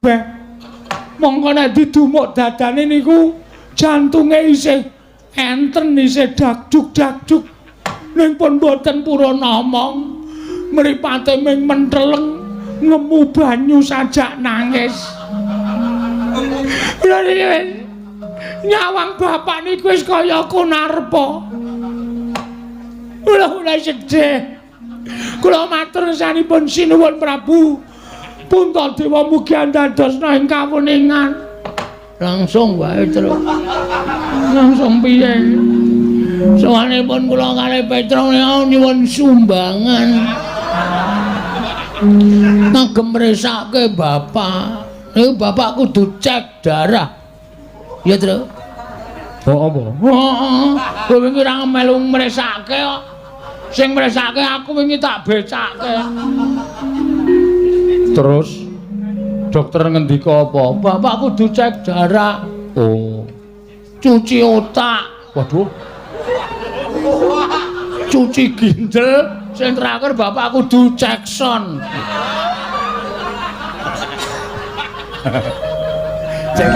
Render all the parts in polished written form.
kabeh. Mongko nek didumuk dadane niku jantunge isih enten isih dakjuk-dakjuk. Ning pun boten purun omong. Mripate ming menteleng ngemu banyu sajak nangis. Nyawang bapak niku wis kaya kunarpa. Kula sedih. Kula matur sanipun sinuwun Prabu. Puntadewa mugi andadosna ing kawuningan. Langsung wae terus. Langsung piye? Sawanipun kula kalih Petruk nyuwun sumbangan. Ngagem resake bapak. Niku bapak kudu cek darah. Ya, Tru. Oh, apa? Heeh. Kowe wingi ra melu mresake kok. Sing mresake aku wingi tak becake. Terus dokter ngendika apa? Bapak kudu cek darah. Oh. Cuci otak. Waduh. Cuci ginjal. Sing terakhir bapak kudu cek son. Cek.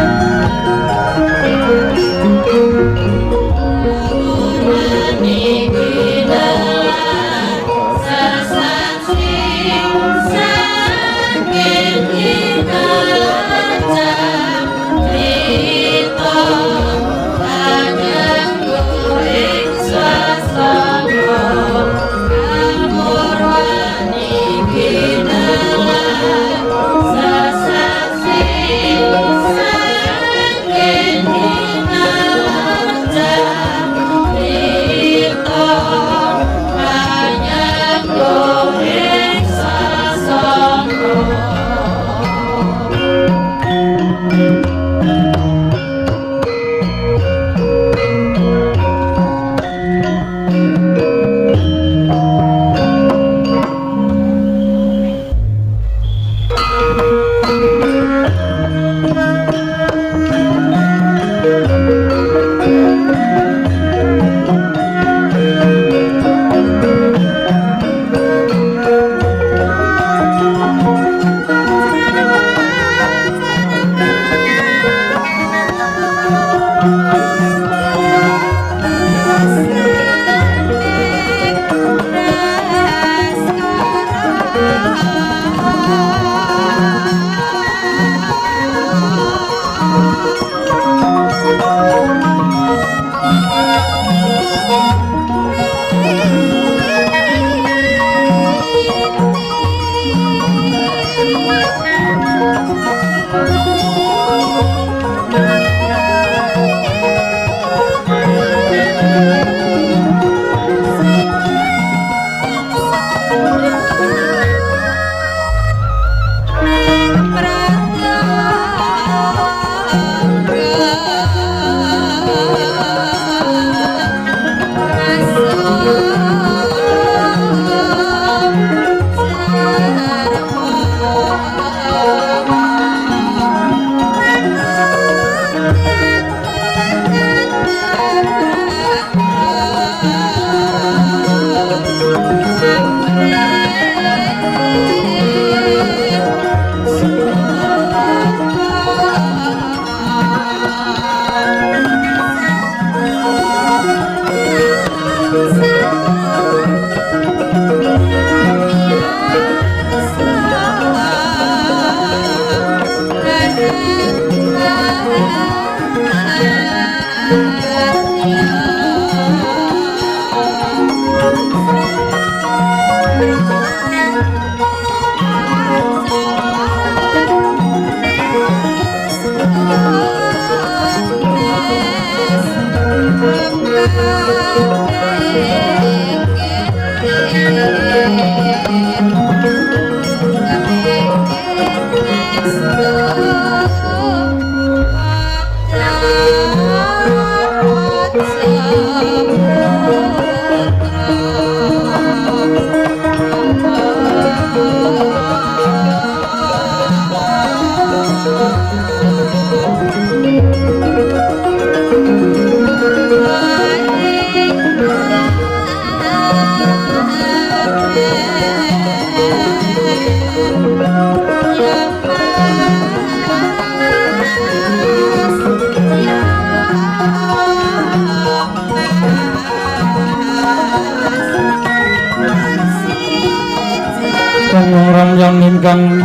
ingkang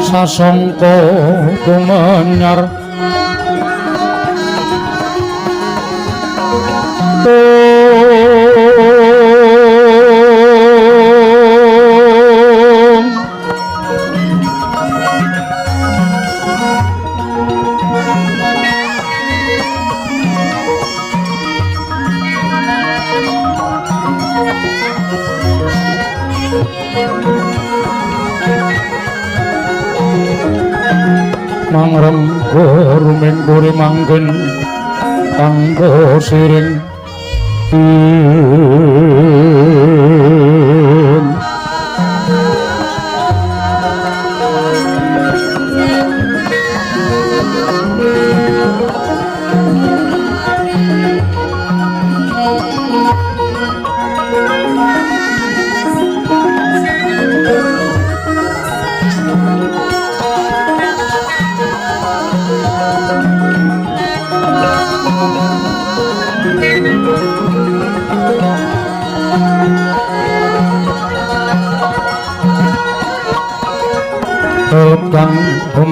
sasangka kumanyar mangrengko ruming puri mangkin kanggo siring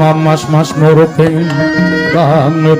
kang mas muruping langit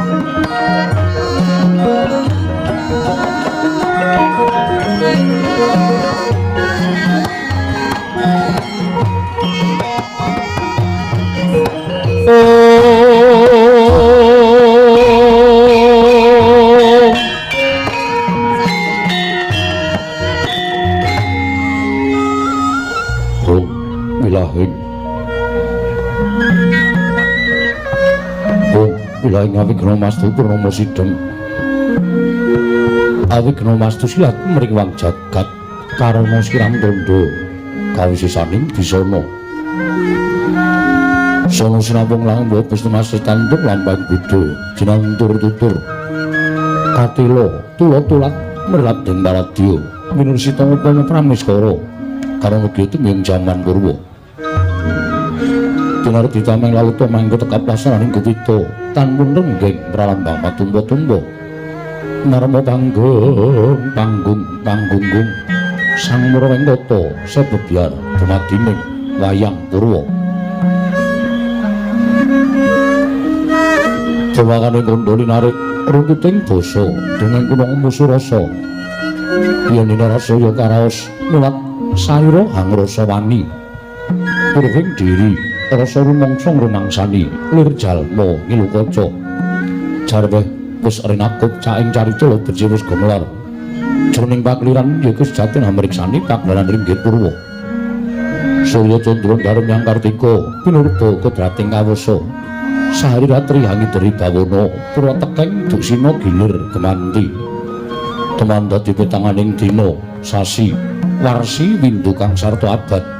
Wilayah Awigna Mastu Purnomo Sideng Awigna Mastu silat mriwang jagat karana siram tondo kawisisaning disana sono sinambung langkung Gusti Mas Tanduk lampah budhe jinantur tutur katila tula-tulat merlat ing Baradya minursita upama pramiskara karana gedhe ing jaman purwa Dinar ditameng lalu to mangko tekap pasaraning gupita tanpun renggeng pralambang patumba-tumba narma panggung sang Murawengkata sebebyar dumadining wayang purwa dewakane kondoli narik runtuting basa dengan kunong musuh rasa yen Narasaya karaos nuwat sayura hangrasa wani purwing diri rasa rumangsa ngrumangsani lir jalma ngilu kaca jarwe wis renakup caing carita beji wis gumelar jroning pakliran yaiku sejatin amriksani paglaran ringgit purwa Surya Candra Darem Yang Kartika pinurba kodrating kawasa sahari ratri hangi dari bawana pura tekeng duksina gilir gemanti teman dadi petanganing dina sasi warsi windu kang sarta abad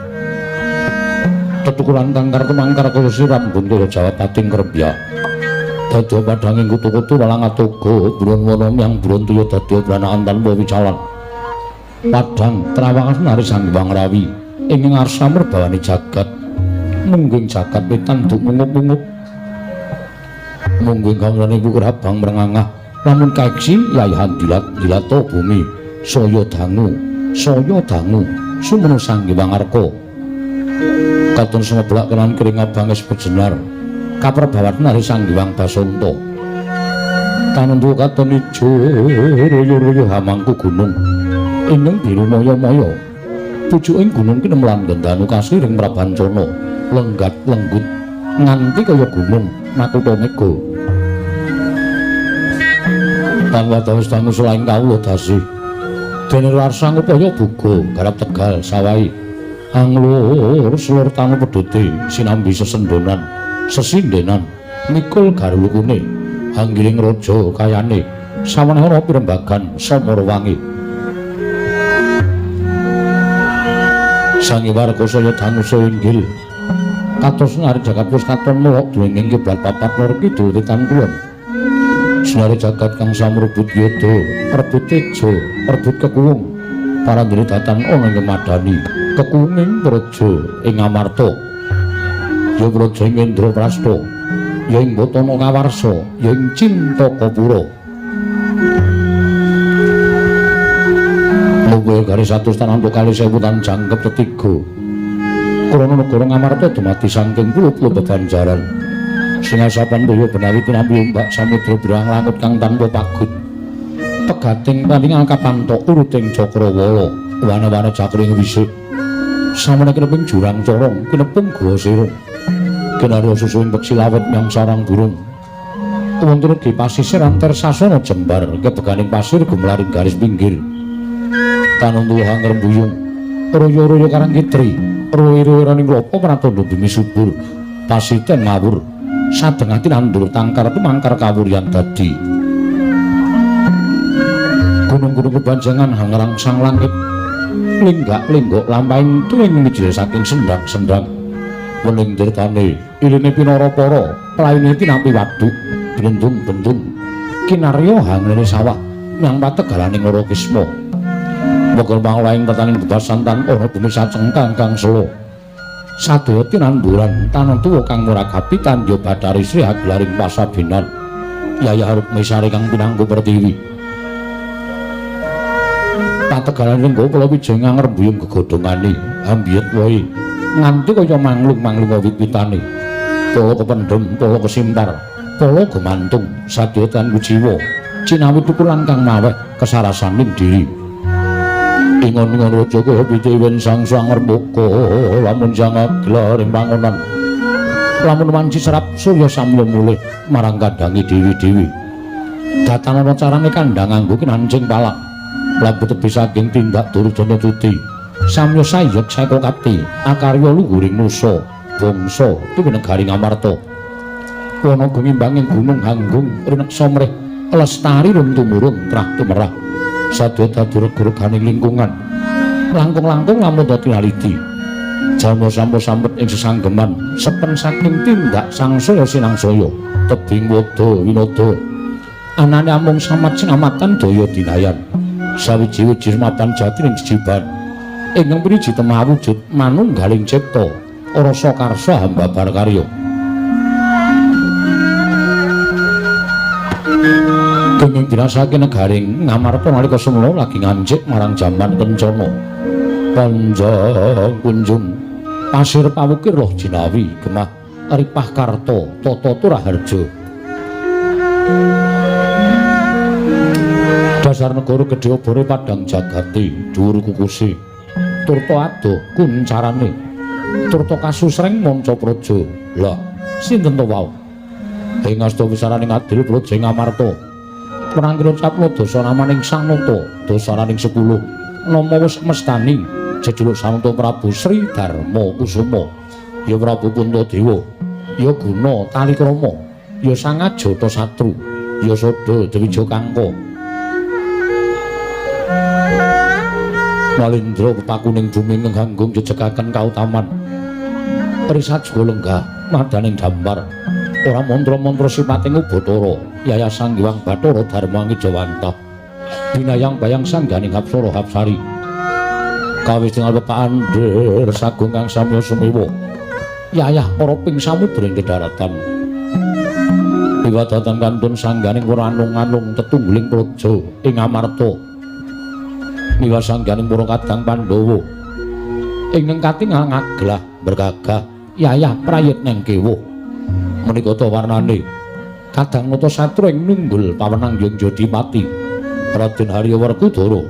tetukuran tangkar kemangkar kaya siram guntur Jawa pating krebya dadya padhanging kutu-kutu walang atoga buron wana yang buron tuya dadya branaan tanpa wicalan padhang trawangan nari sang Hyang Rawi ing ngarsa merbawani jagat mungging jagat pitanduk mungup-mungup mungging kamrane kukur abang merengangah lamun kaeksi yayahan dilato bumi saya dangu sumunu sang Hyang Arka katon semeblak kelan kering abang es bejenar kaprabawat nari sang Hyang Basanta tanendu katon ijo royo-royo hamangku gunung ingkang biru maya-maya pucuking gunung kinemlan gendanu kasiring prabancana lenggat lenggut nganti kaya gunung Nakutha Mega tanpa tawis tangu selain kawula dasih dene rarsang upaya buga garap tegal sawai anglur selur tangu pedute sinambi sesendonan sesindenan mikul garulukune anggiling raja kayane sawanara pirembagan Samarawangi Sang Hyang Arka dangu inggil katos nari jagat wis katon mulak duwenging kiblat papat lor kidul wetan kulon sinari jagat kang samrebut yada rebut teja rebut kekuwung parandene datan ana ing madani kekuwunging praja ing Amarta ya praja ing Indraprasta ya ing Batana Kawarsa ya ing Cintakapura luwih garis 100 tanantu kali 1000 tan jangkep tetiga krana negara Ngamarta dumadi saking pulo-pulo bebanjaran singasapan daya benawi tinampi ombak samudra birang langut kang tanpa pagut pegating paningal kapanto uruting Cakrawala wana-wana cakring wisik samana kineping jurang corong kineping gua sirung kinarya susuing peksi lawet yang sarang burung wonten di pasisir antar sasana jembar kebeganing pasir gumlaring garis pinggir tanuntu hanger buyung royo-royo karang kitri royo-royo klopo pranatondo bumi subur pasiten ngawur sadengati nandur tangkar tumangkar kawuryan dadi gunung-gunung kebanjangan hangerang sang langit linggak-linggok lampahing tuwing mijil saking sendang-sendang wening dirtane ilene pinara-para praine tinampi waduk bendung-bendung kinarya hangene sawah nyang pategalaning loro kisma mogol panglaing tetaning bebasantan ana bumi sacengkang kang selo sadaya tinanduran tanah tuwa kang muragapi tandya Bathari Sri Aglaring Pasabinan Yaya Arep Mesari kang pinanggo pertiwi pategalan ing kula wijeng ngrembuyung gegodhongane ambiyet wae nganti kaya manglung-manglung wit-witane pala kependhem pala kesimtar pala gumantung sadaya tan jiwa cinawi tukulan kang maweh kesarasaning diri ingon-ingon raja kaya pitiwen sang rembuka lamun sang aglaring pangonan lamun wanci serap surya samya mulih marang kadhangi dewi-dewi datang ana carane kandhang nganggo kinancing palak labu tebi saking tindak Durjana Tuti samya sayek sakokati akarya luhuring nusa bangsa tuwinegari Ngamarta wana gumimbanging gunung hanggung rineksa mrih lestari rum tumurun trah tumerah sadaya dadi reg-reganing lingkungan langkung-langkung lamun dadi laliti jalma sampun-sampet ing sesanggeman sepen saking tindak sangsaya sinangsaya tebing wada winada anane amung samat sinamatan daya dinayan sawiji-wiji mapan jati ning jiban ingkang piniji temah wujud manunggaling cipta rasa karsa hambabar karya kenging dirasake negaring Ngamarta nalika semana lagi ngancik marang jaman kencana panjang kunjung pasir pawukir roh jinawi gemah ripah karta tata turaharja dasar negara gedhe obore padang jagati dhuwur kukusi turta adoh kuncarane turta kasusreng manca praja lah sinten to wau ing asta wisaraning adil praja Ngamarta penangkira caplo dosa namaning Sang Nata dosaraning 10 nama wis mestani jejuluk Santo Prabu Sri Darma Kusuma ya Prabu Puntadewa ya Guna Talikrama ya Sangajata Satru ya Sada Dwija Kangka Walindra pepakuning bumi nganggung jejegaken kautaman risat juga lenggah madaning dambar ora mantra-mantra sipating Ubatara Yaya Sang Hyang Bathara Dharma Ngijawanta binayang bayang sangganing Hapsara Hapsari kawis dengan pepaan der sagung kang samya sumiwa Yayah para ping samudring kedaratan iwadatan kantun sangganing para anung-anung tetunggiling praja ing Ngamarta miwa sangganing para kadang Pandhawa ingkang katingal ngaglah bergagah Yayah prayit neng kewuh menika ta warnane kadang nata satru ing nunggul pawenang Hyang Jodipati Raden Haryawerkudara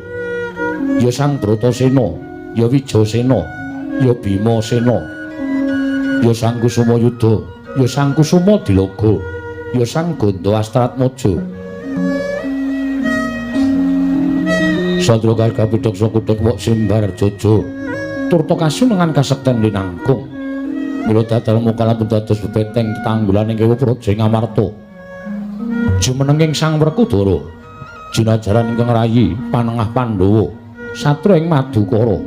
ya Sang Bratasena ya Wijasena ya Bimasena ya Sang Kusumayuda ya Sang Kusuma Dilaga ya Sang Ganda Astratmaja Sadra Garga Pidaksa Kuthek Wok Simbar Jaja turta kasunengan kasekten linangkung mila dadal mukalapun dados bebeteng tetanggulaning kewu praja Ngamarta jumenenging Sang Werkudara jinajaran ingkang rayi panengah Pandhawa satru ing Madukara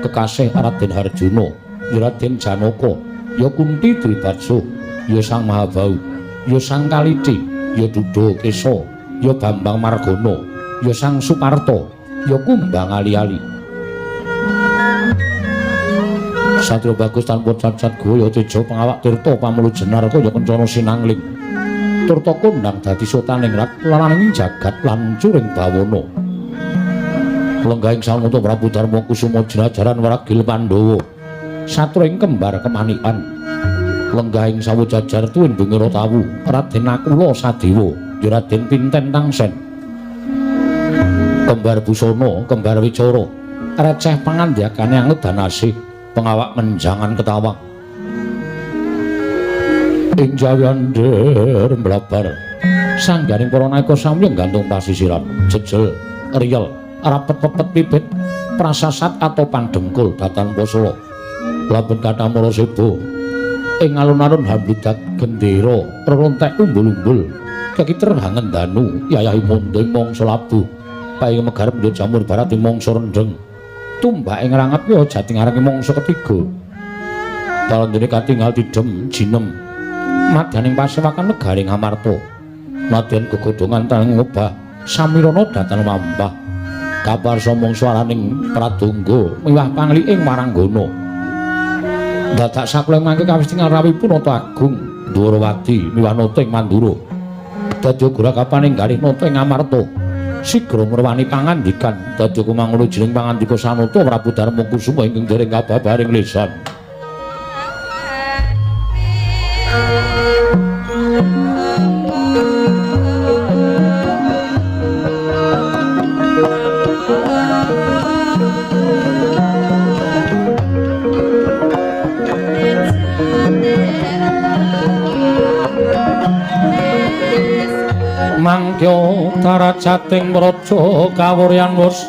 kekasih Raden Harjuna ya Raden Janaka ya Kunti Dribatsa ya Sang Mahabau ya Sang Kaliti ya Duda Kesa ya Bambang Margana ya Sang Suparta ya Kumbang Ali-ali Satya bagus tanpa cacat gaya teja pengawak tirta pamulu jenar kaya kencana sinangling turta kondang dadi sotaning rat lalaning jagat lan curing bawana lenggahing Sang Nata Prabu Darma Kusuma jinajaran waragil Pandhawa satring kembar kemanikan lenggahing sawujajar tuwin bungiro tawu Raden Nakula Sadewa Raden Pinten Tangsen kembar Busana kembar Wicara receh pangandhakane anget danasih pengawak menjangan ketawa ing jawander mlabar sanggaring para naika sami gantung pasisiran jejel riyel rapet pepet pipit prasasat atau pandengkul datan posolo laben katamara sebo ing alun-alun hambidak gendera rerontek umbul-umbul kekiter hangen danu yayahi mondeng mangsa labuh paing megarep ndut jamur barat ing mangsa rendeng tumbak ing rangap ya jating areng mangsa ketiga dalendene katingal didem jinem madyaning pasewakan negaring Amarta nadyan gegodhongan tanging ngobah samirana datan mambah kabar somong swaraning pradonga miwah pangliing waranggana dadak sakleng mangke kawistingan rawipun nata agung Dwarawati miwah nata ing Mandura dadi grakapaning galih nata ing Amarta sigra ngrawani pangandikan dadi kumangono jeneng pangandika Sanata Prabu Darmakusuma ingkang dereng kababaring lisan mangkya darajating praja kawuryan wus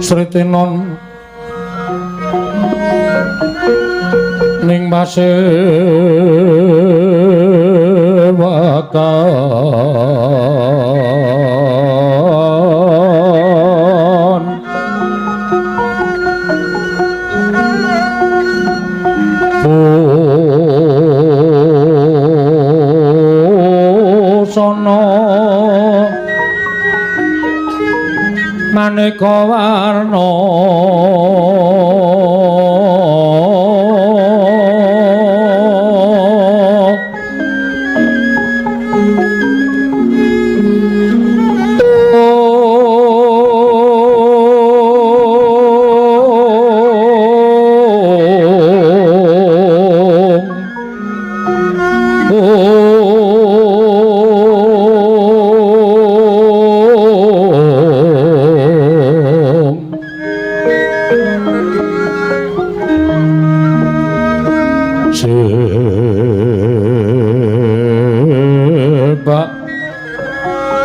Sritenon ning pasewakan busana maneka warna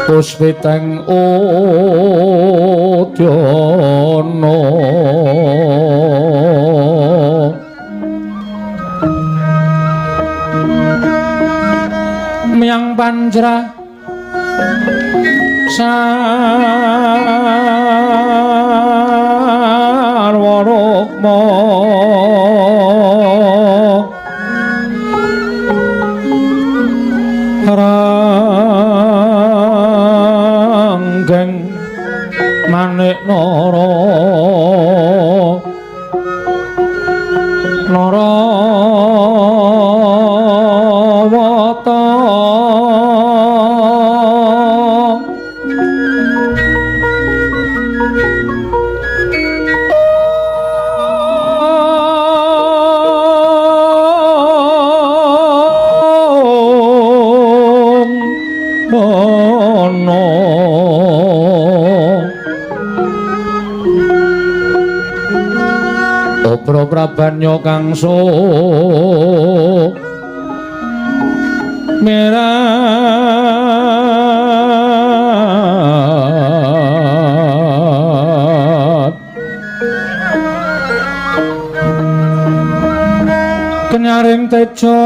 Puspiteng Udyana Miang Panjra Sarwa Rukma Manik Narawata Prabanyo kangso merat kenyaring tejo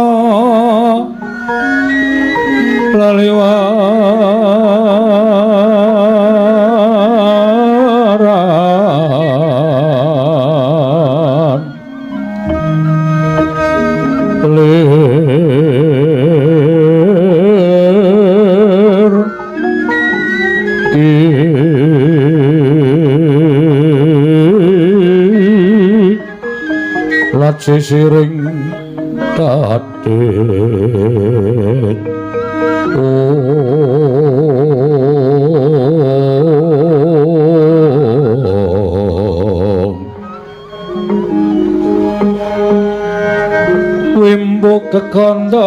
sisiring kadet wimbo kekanda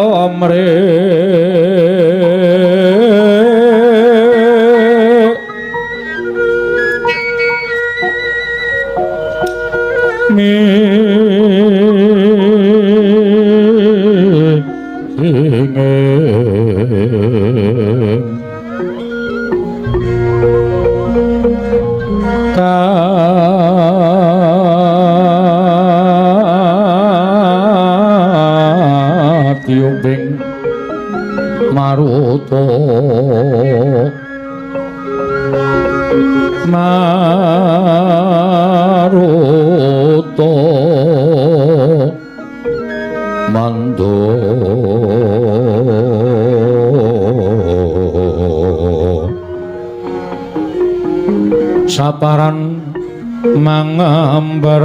Maruta Mando saparan mangambar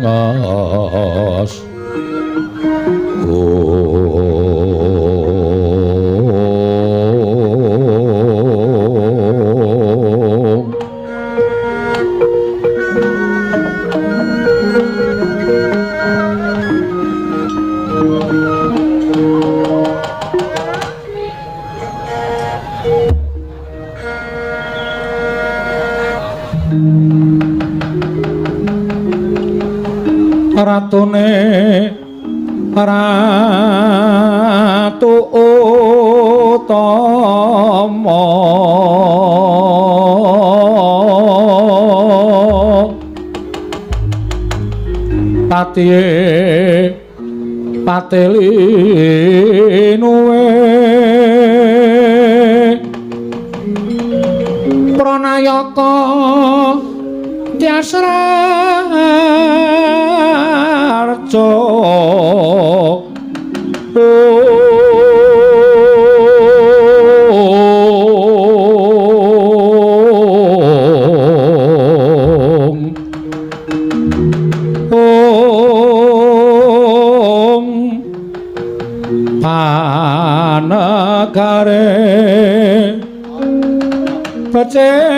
kongas ratune ratu utama patihe patelinuwe pranayaka Tyasrarja panagare pacek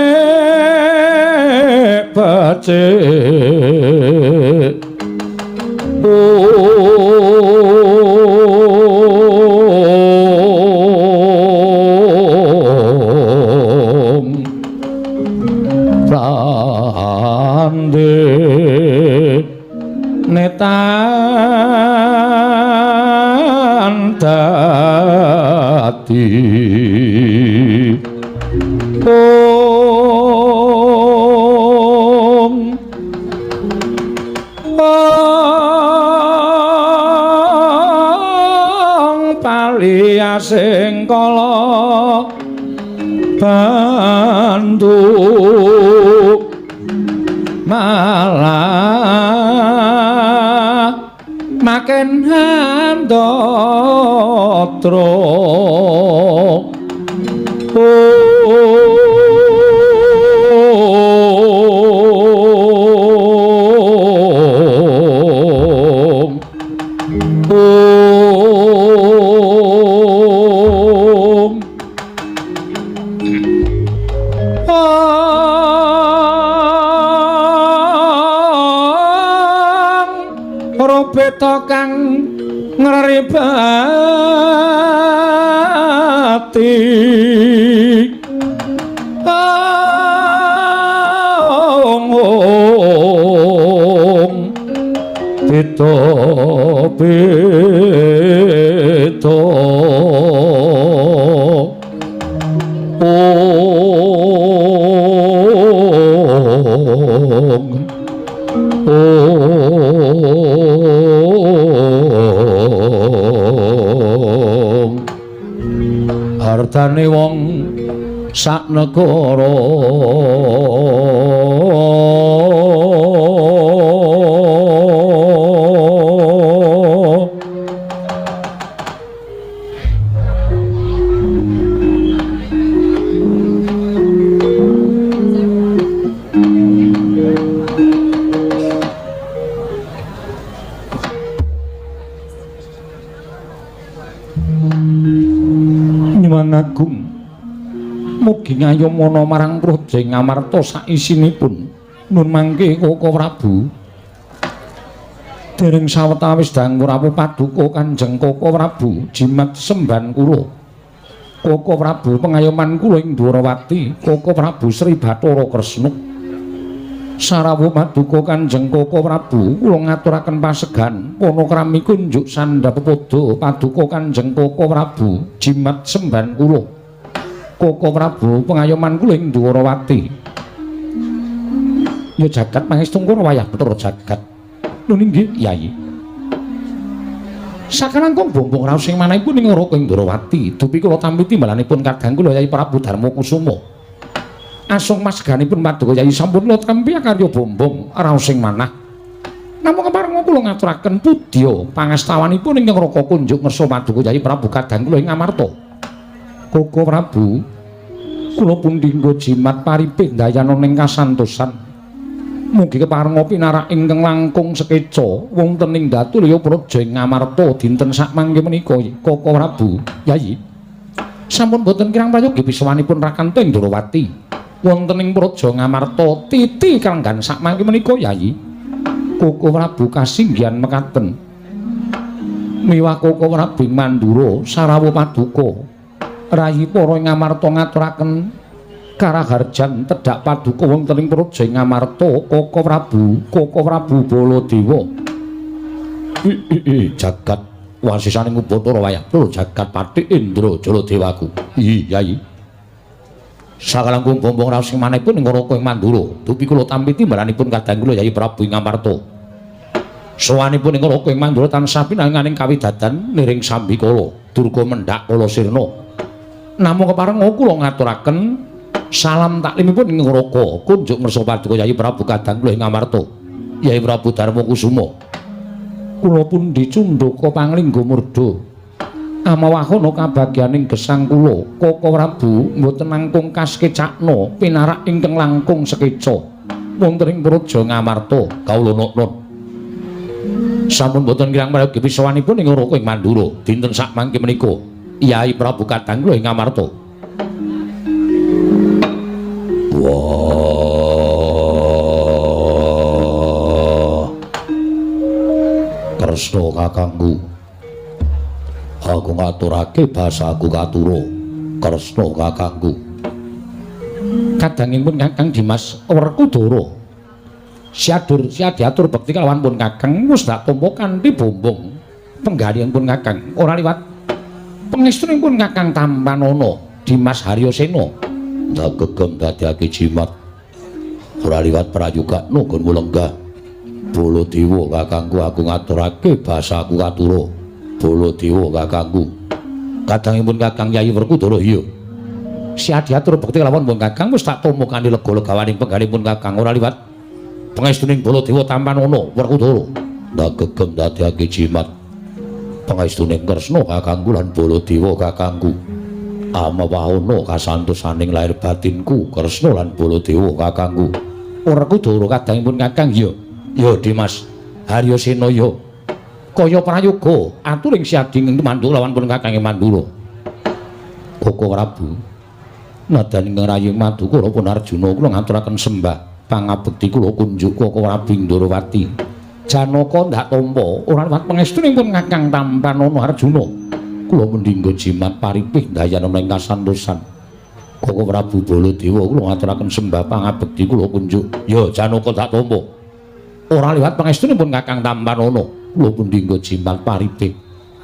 prande netan dadi sing kala bantu malah makin handatra kang ngribati beda-beda hartane wong sak negara Agung mugi ngayomana marang Praja Ngamarta saisinipun nun mangke Koko Prabu dereng sawetawis dangu rawuh paduka Kanjeng Koko Prabu jimat semban kula Koko Prabu pengayoman kula ing Dwarawati Koko Prabu Sri Bathara Kresna sarawuh paduka Kanjeng Koko Prabu kula ngaturaken pasegan panakrami kunjuk sandhapada paduka Kanjeng Koko Prabu jimat semban kula Koko Prabu pengayoman kula ing Dwarawati ya jagat pangestu kula wayah Bathara jagat lho nggih Yayi Sakalangkung bombong raos sing manahipun ing ora ing Ndrawati dupi kula tampi timbalanipun kadang kula Yai Prabu Darma Kusuma. Asung masganipun paduka Yai sampun kula tampi karya bombong raos sing manah. Namung kepareng kula ngaturaken pudya pangastawanipun ing Raka Kunjuk ngersa paduka Yai Prabu kadang kula ing Ngamarta. Koko Prabu, kula pun dinggo jimat paripih dayana ning kasantosan. Mugi keparenga pinarak ingkang langkung sekeca wonten ing Datulya Praja ing Ngamarta dinten sakmangke menika Koko Prabu. Yayi. Sampun boten kirang prayogi pisawanipun Rakanta ing Ndrawati. Wonten ing Praja Ngamarta titi kalenggan sakmangke menika Yayi. Koko Prabu kasinggihan mekaten. Miwah Koko Prabu Mandura sarawuh paduka. Rayi para ing Ngamarta ngaturaken karaharjan tedhak paduka wonten ing Praja Ngamarta Koko Prabu Baladewa. Jagat wasisaning Ubatara Wayapura jagat Pathik Indra Jaladewaku. Yai. Sakalangkung bombong raos sing manahipun ing Raka ing Mandura dupi kula tampi timbalanipun kadang kula Yai Prabu ing Ngamarta. Sawanipun ing Raka ing Mandura tansah pinanganing kawidadan niring Sambikala Durga Mendhak Kala Sirna. Namung kepareng kula ngaturaken salam taklimipun ing Raka Kunjuk ngersa paduka Yai Prabu kadang kula ing Ngamarta. Yai Prabu Darma Kusuma. Kula pun dicundhaka panglingga murda. Amawahana kabagyaning gesang kula Koko Prabu mboten langkung kaskecakna pinarak ingkang langkung sekeca wonten ing Praja Ngamarta. Kawula nun. Sampun boten kirang prayogi pisawanipun ing Raka ing Mandura dinten sakmangke menika. Yai Prabu kadang kula ing Ngamarta. Wah. Kresna kakangku. Aku ngaturake basaku katura. Kresna kakangku. Kadangipun Kakang Dimas Werkudara. Siadiatur bekti kalawan pun Kakang wis dak tampa kanthi bombong. Penggalianipun Kakang ora liwat pangestunipun Kakang Tampanana Dimas Haryasena. Ndak gegem dadekake jimat. Ora liwat prayoga nugun mulenggah. Baladewa kakangku aku ngaturake basaku katura. Baladewa kakangku. Kadangipun Kakang Yayi Werkudara iya. Siadiatur bekti kalawan pun Kakang wis tak tampa kanthi lega-legawaning penggalipun Kakang ora liwat pangestuning Baladewa Tampanana Werkudara. Ndak gegem dadekake jimat. Pangestuning Kresna kakangku lan Baladewa kakangku. Amawahana kasantosaning lair batinku Kresna lan Baladewa kakangku. Werkudara kadangipun Kakang iya. Ya Dimas Haryasena ya. Kaya prayoga aturing siading ing Mandura lawan pun Kakang ing Mandura. Koko Prabu. Nadan ing rayi Madukara pun Arjuna kula ngaturaken sembah pangabekti kula kunjuk Koko Prabu Ndrawati. Janaka ndak tampa ora liwat pangestunipun Kakang Tampanana Arjuna. Kula mendinggo jimat paripih dayana ing kasantosan. Koko Prabu Baladewa kula ngaturaken sembah pangabekti kula kunjuk. Ya Janaka tak tampa. Ora liwat pangestunipun Kakang Tampanana. Kula mendinggo jimat paripih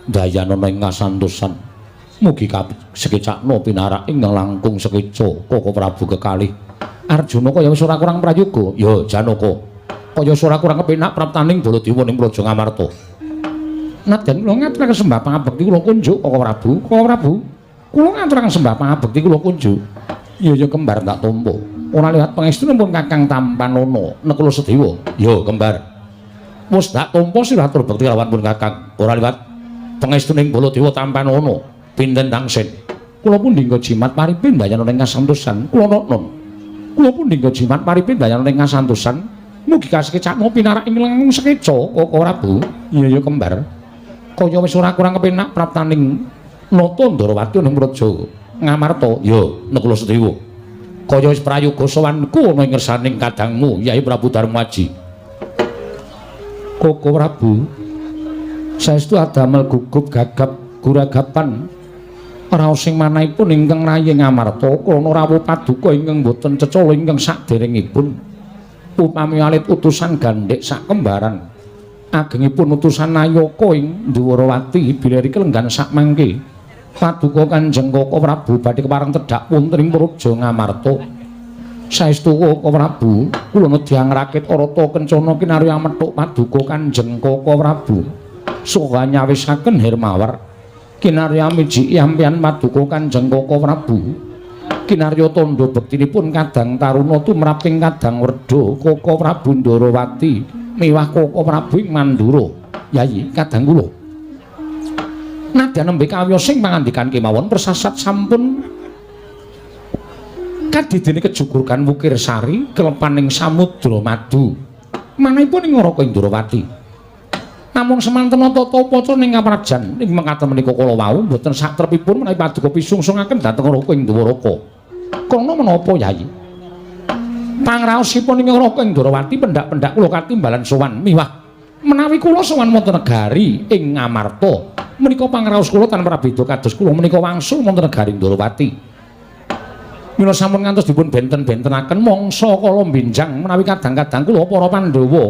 dayana ing kasantosan. Mugi sekecakna pinarak ing langkung sekeca Koko Prabu kekalih. Arjuna kaya wis ora kurang prayoga. Ya Janaka. Kaya ora kurang kepenak praptaning Baladewa ning Praja Ngamarta. Nadan kula ngaturaken sembah pangabekti kula kunjuk Koko Prabu. Koko Prabu, kula ngaturaken sembah pangabekti kula kunjuk. Ya kembar tak tampa. Ora liwat pangestunipun Kakang Tampanana Nekula Sedewa. Ya kembar. Wis tak tampa siratur bekti lawan pun Kakang. Ora liwat pangestuning Baladewa Tampanana pinten tangsen. Kula pun dinggo jimat paripih dayana ing kasantosan. Kula nun. Kula pun dinggo jimat paripih dayana ing kasantosan. Mugi kasekecakna pinarak ing langkung sekeca Koko Prabu. Iya kembar. Kaya wis ora kurang kepenak praptaning nata Ndrawati ning Praja Ngamarta. Ya Nekula Sedewa. Kaya wis prayoga sowanku ana ing ngersaning kadangmu Yai Prabu Darmaji. Koko Prabu. Saestu adamel gugup gagap guragapan raos sing manahipun ingkang rayi Ngamarta krana rawuh paduka ingkang boten cecala ingkang saderengipun upami alit utusan gandhek sak kembaran. Agengipun utusan Nayaka ing Ndwarawati bileri kelenggan sakmangke paduka Kanjeng Koko Prabu badhe kepareng tedhak wonten ing Praja Ngamarta. Saestu Koko Prabu kula nedhi angrakit arata kencana kinarya methuk paduka Kanjeng Koko Prabu suka nyawisaken Hermawar kinarya miji yampian maduka Kanjeng Koko Prabu kinarya tandha bektinipun kadang taruna tumraping kadang werda Koko Prabu Ndarawati miwah Koko Prabu ing Mandura Yayi kadang kula nadyan nembe kawiyosing pangandikan kemawon persasat sampun kadidene kejugurkan Wukir Sari kelepaning Samudra Madu manahipun ing Raka Indrawati namung semanten tata paca ning kaprajan ing mekaten menika kala wau boten satrepipun menawi paduka pisungsungaken dhateng Raka Indrawata krana menapa Yayi pangraosipun ing Raka Indrawati pendak-pendak kula katimbalan sowan miwah menawi kula sowan wonten negari ing Ngamarta menika pangraos kula tanpa beda kados kula menika wangsul wonten negari Indrawati mila sampun ngantos dipun benten-bentenaken mangsa kala benjang menawi kadang-kadang kula para Pandhawa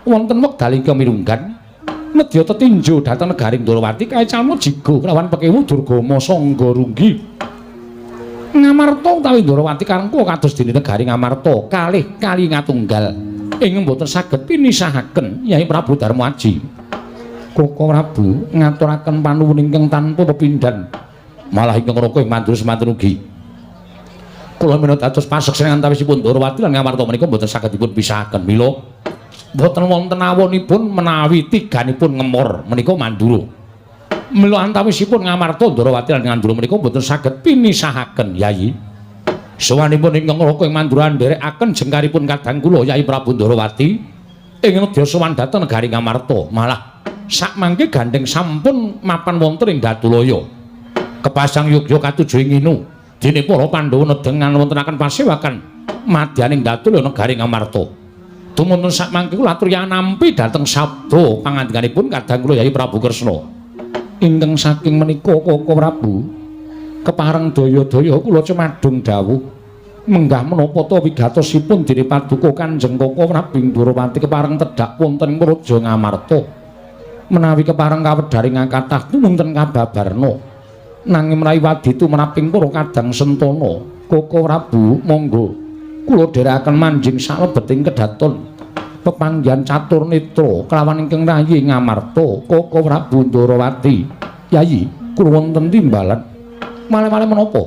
wonten wekdal ingkang mirunggan nedya tetinju dhateng negari Ndrawati kaecalmu jiga kelawan pekewu Durgama Sangga Runggi Ngamarta utawi Ndrawati karengku kados dene negari Ngamarta kalih kali ngatunggal ing boten saged pinisahaken Nyai Prabu Darma Aji Koko Prabu ngaturaken panuwun ingkang tanpa pepindhan malah ingkang raka ing mandura semanten ugi kula minut atus paseksan antawisipun Ndrawati lan Ngamarta menika boten saged dipun pisahaken mila boten wonten awonipun menawi tiganipun ngemor menika Mandura. Mila antawisipun Ngamarta Ndrawati lan Mandura menika boten saged pinisahaken Yayi. Sawanipun ingkang raka ing Mandura nderekaken jengkaripun kadang kula Yayi Prabu Ndrawati ing nedya sowan dhateng negari Ngamarta. Malah sakmangke gandeng sampun mapan wonten ing Datulaya. Kepasang yugya katujuh ing inu dene para Pandhawa nedeng wontenaken pasewakan madyaning Datulaya negari Ngamarta. Dumunten sakmangke kula atur nampi dhateng sabda pangandikanipun kadang kula Yayi Prabu Kresna. Ingkang saking menika Koko Prabu kepareng daya-daya kula cemadung dawuh menggah menapa ta wigatosipun dene paduka Kanjeng Koko Prabu Ndrawati kepareng tedhak wonten ing Praja Ngamarta. Menawi kepareng kawedharing kathah tumunten kababarna nanging menawi wadi tumraping para kadang sentana Koko Prabu monggo kula dherekaken manjing salebeting kedaton pepanggihan catur netra kelawan ingkang rayi Ngamarta Koko Prabu Ndrawati Yayi kula wonten timbalan malih-malih menapa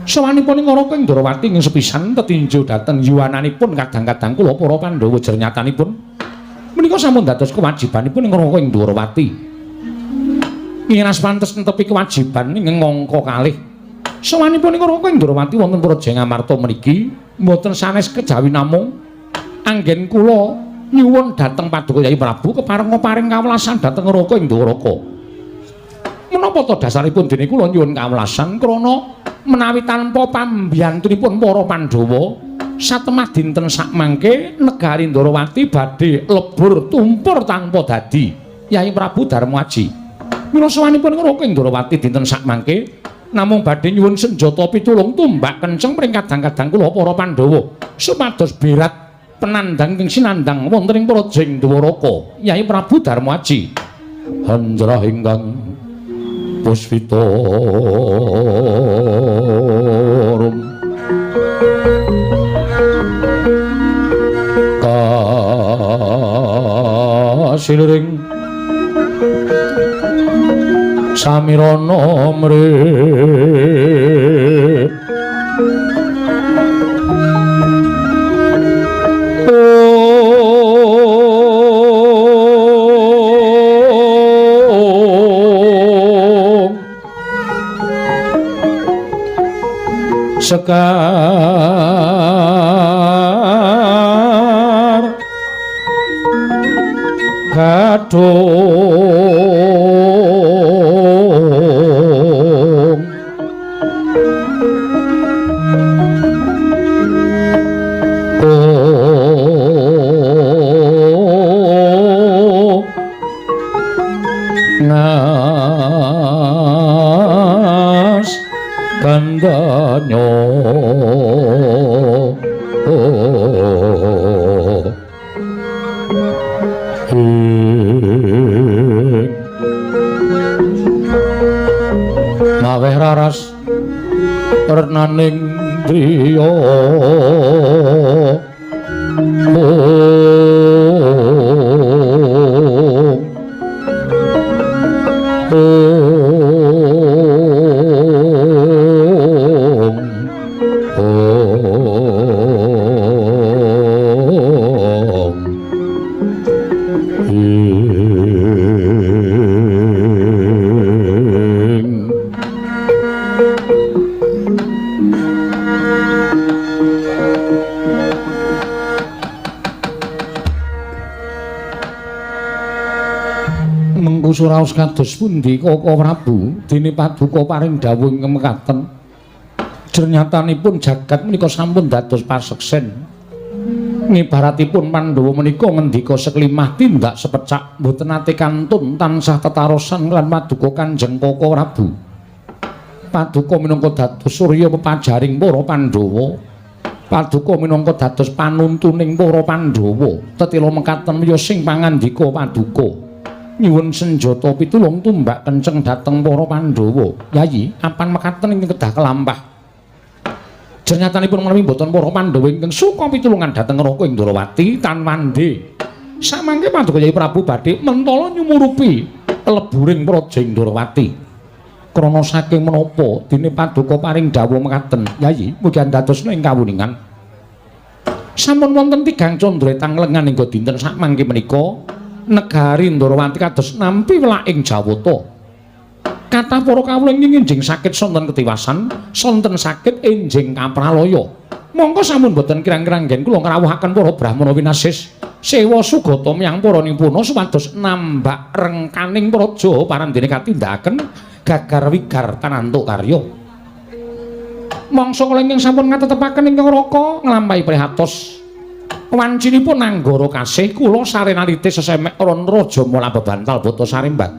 sawanipun ing Raka Ndrawati ing sepisan tetinju dhateng yuwananipun kadang-kadang kula para Pandhawa jernyatanipun menika sampun dados kewajibanipun ing Raka Ndrawati yen asmantes netepi kewajiban ing ngangka kalih sawanipun ing Raka Ndrawati wonten Praja Ngamarta mriki mboten sanes kejawi namung anggen kula nyuwun dhateng paduka Yayi Prabu kepareng paring kawelasan dhateng Raka Ndrawata. Menapa to dasaripun dene kula nyuwun kawelasan krana menawi tanpa pambiyantunipun para Pandhawa satemah dinten sakmangke negari Ndrawati badhe lebur tumpur tanpa dadi Yayi Prabu Darma Aji. Mila sawanipun Raka Ndrawati dinten sakmangke namung badhe nyuwun senjata pitulung tumbak kenceng pring kadang-kadang kula para Pandhawa supados berat penandang ing sinandang wonten ing Praja Ndwaraka Yayi Prabu Darma Aji hanjrah ingkang puspitarum kasiring samirana mrih sekar kadung ngas kandanya maweh raras wernaning driya suraos kados pundi Koko Prabu dene paduka paring dawuh ing mekaten jernyatanipun jagat menika sampun dados paseksen ngibaratipun Pandhawa menika ngendika seklimah tindak sepecak mboten nate kantun tansah tetarosan lan paduka Kanjeng Koko Prabu paduka minangka dados surya pepajaring para Pandhawa paduka minangka dados panuntuning para Pandhawa tetela mekaten ya sing pangandika paduka nyuwun senjata pitulung tumbak kenceng dhateng para Pandhawa. Yayi, apan mekaten ing kedah kelampah. Jernyatanipun menawi boten para Pandhawa ingkang suka pitulungan dhateng Raka Indrawati tan mande. Samangke paduka Yayi Prabu badhe mentala nyumurupi leburing Praja Indrawati. Krana saking menapa dene paduka paring dawuh mekaten, Yayi, mugi andadosna ing kawuningan. Sampun wonten 3 candra lengan ing dinten sakmangke menika. Negari Ndrawati kados nampi welaking Jawata. Kathah para kawula ingkang enjing sakit sonten ketiwasan, sonten sakit enjing kapralaya. Monggo sampun boten kirang-kirang ngen kula ngrawuhaken para Brahmana winasis sewa sugata miyang para nipuna supados nambak rengkaning praja parandene katindakaken gagar wigar panantuk karya. Mangsa kula ingkang sampun ngatetepaken ingkang Raka nglampahi prihatos wancinipun anggara kasih kula sarenalite sesemek ron raja mula bebantal bata sarembang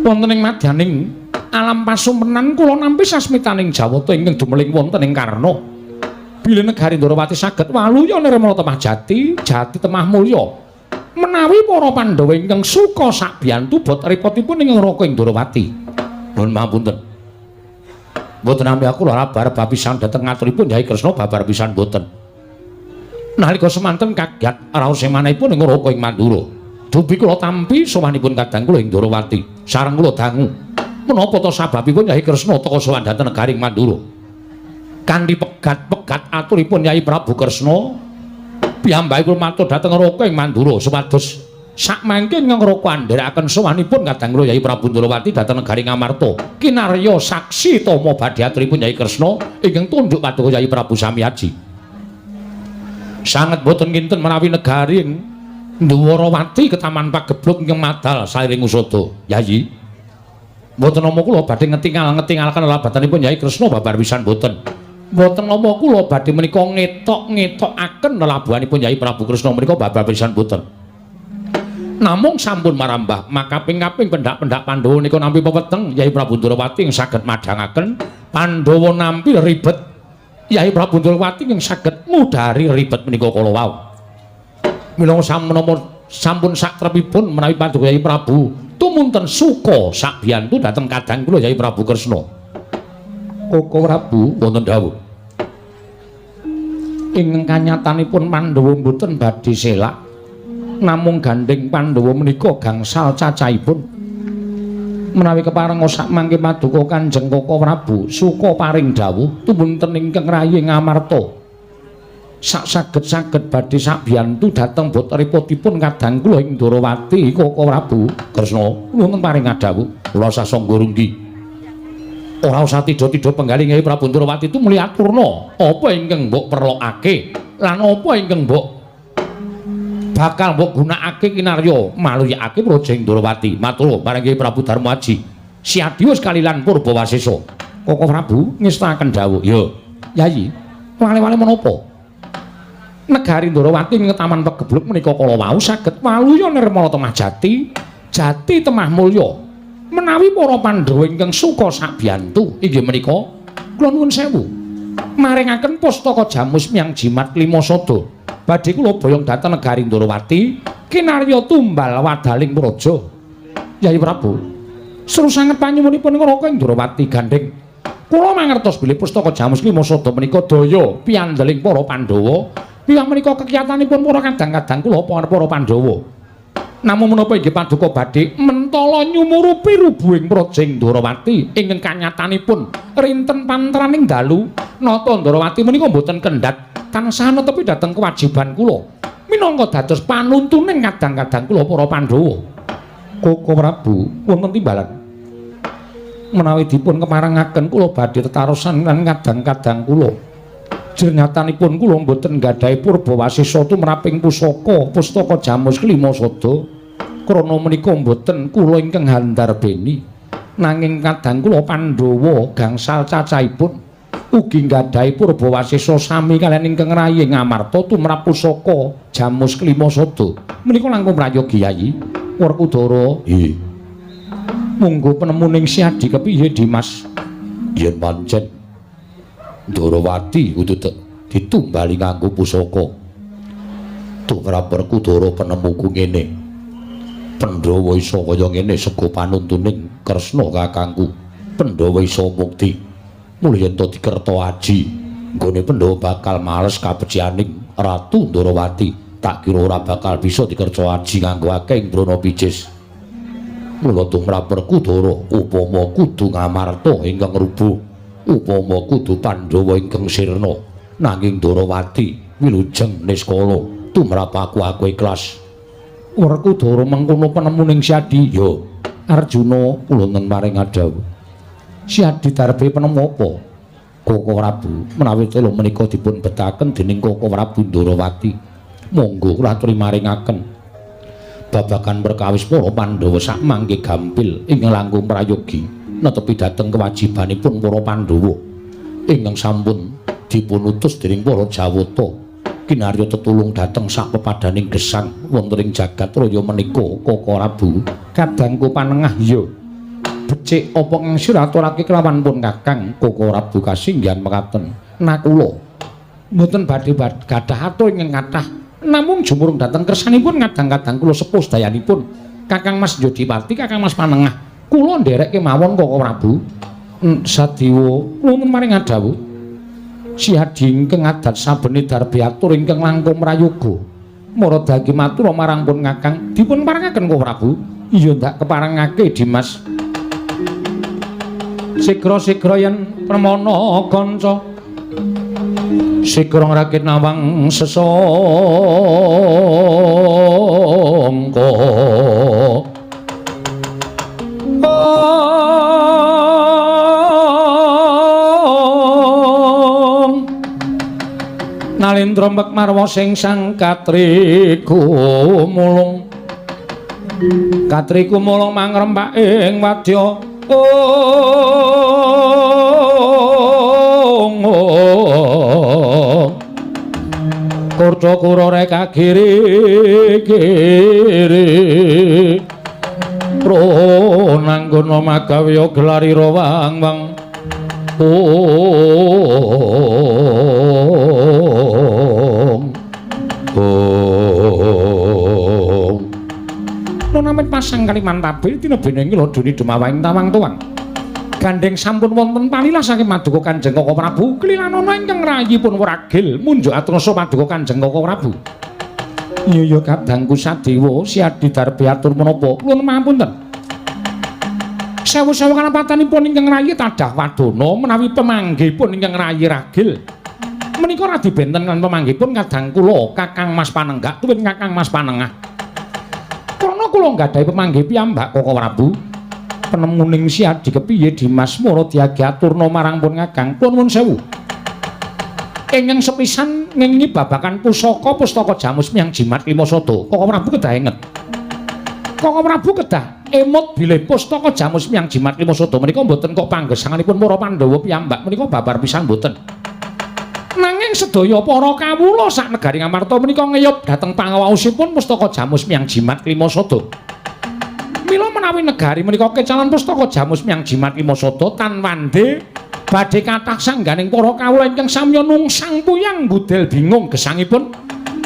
wonten ing madyaning alam pasumpenan kula nampi sasmitaning Jawata ingkang dumeling wonten ing Karna bilih negari Ndrawati saged waluya nirmala temah jati temah mulya menawi para Pandhawa ingkang suka sakbiyantu bot ripotipun ing Raka Indrawati nuwun mapunten mboten nampi aku lara babar pisan dhateng ngaturipun Hyai Kresna babar pisan mboten nalika semanten kagiat raos semanipun ing Raka ing Mandura. Dupi kula tampi sowanipun kadang kula ing Ndrawati. Sareng kula dangu. Menapa ta sababipun Hyai Kresna teka sowan dhateng negari ing Mandura? Kanthi pegat-pegat aturipun Hyai Prabu Kresna piyambakipun matur dhateng Raka ing Mandura supados sakmangke ingkang Raka andherekaken sowanipun kadang kula Hyai Prabu Ndrawati dhateng negari Ngamarta. Kinarya saksi tama badhe aturipun Hyai Kresna ingkang tunduk paduka Hyai Prabu Samyaji. Sanget boten kinten menawi negari Ndwarawati ketaman pagebluk ingkang madal sairing usada. Yayi. Mboten nama kula badhe ngetingalaken labatanipun Hyai Kresna babar pisan mboten. Mboten nama kula badhe menika ngetok-ngetokaken lelabuhanipun Hyai Prabu Kresna menika babar pisan mboten. Namung sampun marambah makaping-kaping pendak-pendak Pandhawa nika nampi pepeteng Hyai Prabu Ndrawati ing saged madhangaken Pandhawa nampi ribet Hyai Prabu Ndrawati ing saged mudhari ribet menika kala wau. Mila sampun satrepipun menawi paduka Hyai Prabu tumunten suka sakbiyantu dhateng kadang kula Hyai Prabu Kresna. Koko Prabu wonten dawuh. Ing kanyatanipun Pandhawa mboten badhe selak. Namung gandeng Pandhawa menika gangsal cacahipun. Menawi keparenga sakmangke paduka Kanjeng Koko Prabu suka paring dawuh tumunten ingkang rayi Ngamarta saged badhe sakbiyantu dhateng bot ripotipun kadang kula ing Ndrawati Koko Prabu Kresna nuwun paring dawuh kula sasangga runggi ora usah tidha-tidha penggaling Hyai Prabu Ndrawati tumuli aturna apa ingkang mbok perlokake lan apa ingkang mbok bakal mbok gunakake kinarya maluyakake Praja Indrawati. Matur marang Kyai Prabu Darmaji. Siadya sekali lan Purbawasesa. Koko Prabu ngestaken dawuh. Ya, Yayi. Wale-wale menapa? Negari Ndrawati ing taman pegebluk menika kala wau saged waluya nirmala temah jati temah mulya. Menawi para Pandhawa ingkang suka sakbiyantu inggih menika kula nuwun sewu. Maringaken pustaka jamus miyang jimat lima sada. Badhe kula boyong dhateng negari Ndrawati kinarya tumbal wadaling praja. Hyai Prabu, seru sanget panyuwunipun Raka Indrawati gandeng. Kula mangertos bilih pustaka jamus lima sada menika daya piandeling para Pandhawa. Piwah menika kekiyatanipun para kadang-kadang kula para Pandhawa. Namung menapa inggih paduka badhe mentala nyumurupi rubuhing Praja Ndrawati ingkang kanyatanipun rinten pantraning dalu nata Ndrawati menika boten kendhat tansah netepi dhateng kewajiban kula minangka dados panuntuning kadang-kadang kula para Pandhawa. Koko Prabu wonten timbalan menawi dipun kemarangaken kula badhe tetarosan lan kadang-kadang kula jernyatanipun kula boten nggadahi Purbawasesa tumraping pustaka jamus kelima sada krana menika mboten kula ingkang handarbeni nanging kadang kula Pandhawa gangsal cacahipun ugi nggadahi Purbawasesa sami kaliyan ingkang rayi Ngamarta tumrap pusaka Jamus Klimasada menika langkung prayogi Yayi Werkudara. Monggo penemuning Siadi kepiye Dimas? Yen pancen Ndarawati kudu ditumbali nganggo pusaka tumrap Werkudara penemuku ngene Pandhawa isa kaya ngene sega panuntuning Kresna kakangku Pandhawa isa mukti mulih yen to dikerta aji nggone Pandhawa bakal males kabecianing Ratu Ndarawati tak kira ora bakal bisa dikerta aji nganggo akeh brana picis mula tumrap Werkudara upama kudu Ngamarta ingkang rubuh upama kudu Pandhawa ingkang sirna nanging Ndarawati wilujeng niskala tumrap aku ikhlas. Werkudara mengkono penemuning Siadi ya Arjuna kula ngen maring adhawu Siadi darbe penemu apa Koko Prabu menawi tela menika dipun betaken dening Koko Prabu Ndarawati monggo kula aturi maringaken babagan perkawis para Pandhawa sak mangke gampil ingkang langkung prayogi netepi dhateng kewajibanipun para Pandhawa ingkang sampun dipun utus dening para Jawata kinarya tetulung dhateng sak pepadaning gesang wonten ing jagat raya menika Koko Prabu kadangku panengah ya becik apa kang sira aturake kelawan pun Kakang Koko Prabu kasinggihan mekaten nakula mboten badhe gadah atur ingkang kathah namung jumurung dhateng kersanipun kadang-kadang kula sepuh dayanipun Kakang Mas Jodipati Kakang Mas Panengah kula ndereke mawon Koko Prabu Sadiwa kula maring adhawu Siadi ingkang adat sabeni darbe atur ingkang langkung prayoga maradagi matur marang pun Kakang dipun paringaken Koko Prabu iya ndak keparengake Dimas sigra-sigra yen pramana kanca sigra rakit nawang sesangka Nalendra mbek marwa sing sang katriku mulung mangrembak ing wadya kurca kurore kagiri-giri prananggana magawiya gelarira wang-wang Nonamen pasang Kalimantabe tinebene ngilodoni dumawahing tawang tuwang gandeng sampun wonten palilah saking Paduka Kanjeng Koko Prabu klilanana ingkang rayipun Wragil munjuk atrasa Paduka Kanjeng Koko Prabu iya kadangku Sadewa Siadi darbe atur menapa nuwun pangapunten sewu-sewu kanapatanipun ingkang rayi tadah wadana menawi pemanggihipun ingkang rayi Ragil menika radi benten kan pemanggihipun kadang kula Kakang Mas Panenggak tuwin Kakang Mas Panengah krana kula nggadahi pemanggih piyambak Koko Prabu penemuning Siadi kepiye Dimas Maradiagi aturna marang pun Kakang kula nuwun sewu ingkang sepisan ngingi babakan pustaka Jamus Miyang Jimat Klimasada Koko Prabu kedah inget Koko Prabu kedah emot bilih pustaka Jamus Miyang Jimat Klimasada menika mboten kok panggesanganipun para Pandhawa piyambak menika babar pisan mboten nanging sedaya para kawula sak negari Ngamarta menika ngeyop dhateng pangawaosipun pustaka Jamus Miyang Jimat Klimasada mila menawi negari menika kecalan pustaka Jamus Miyang Jimat Klimasada tan wande badhe kathah sangganing para kawula ingkang samya nungsang puyang budel bingung gesangipun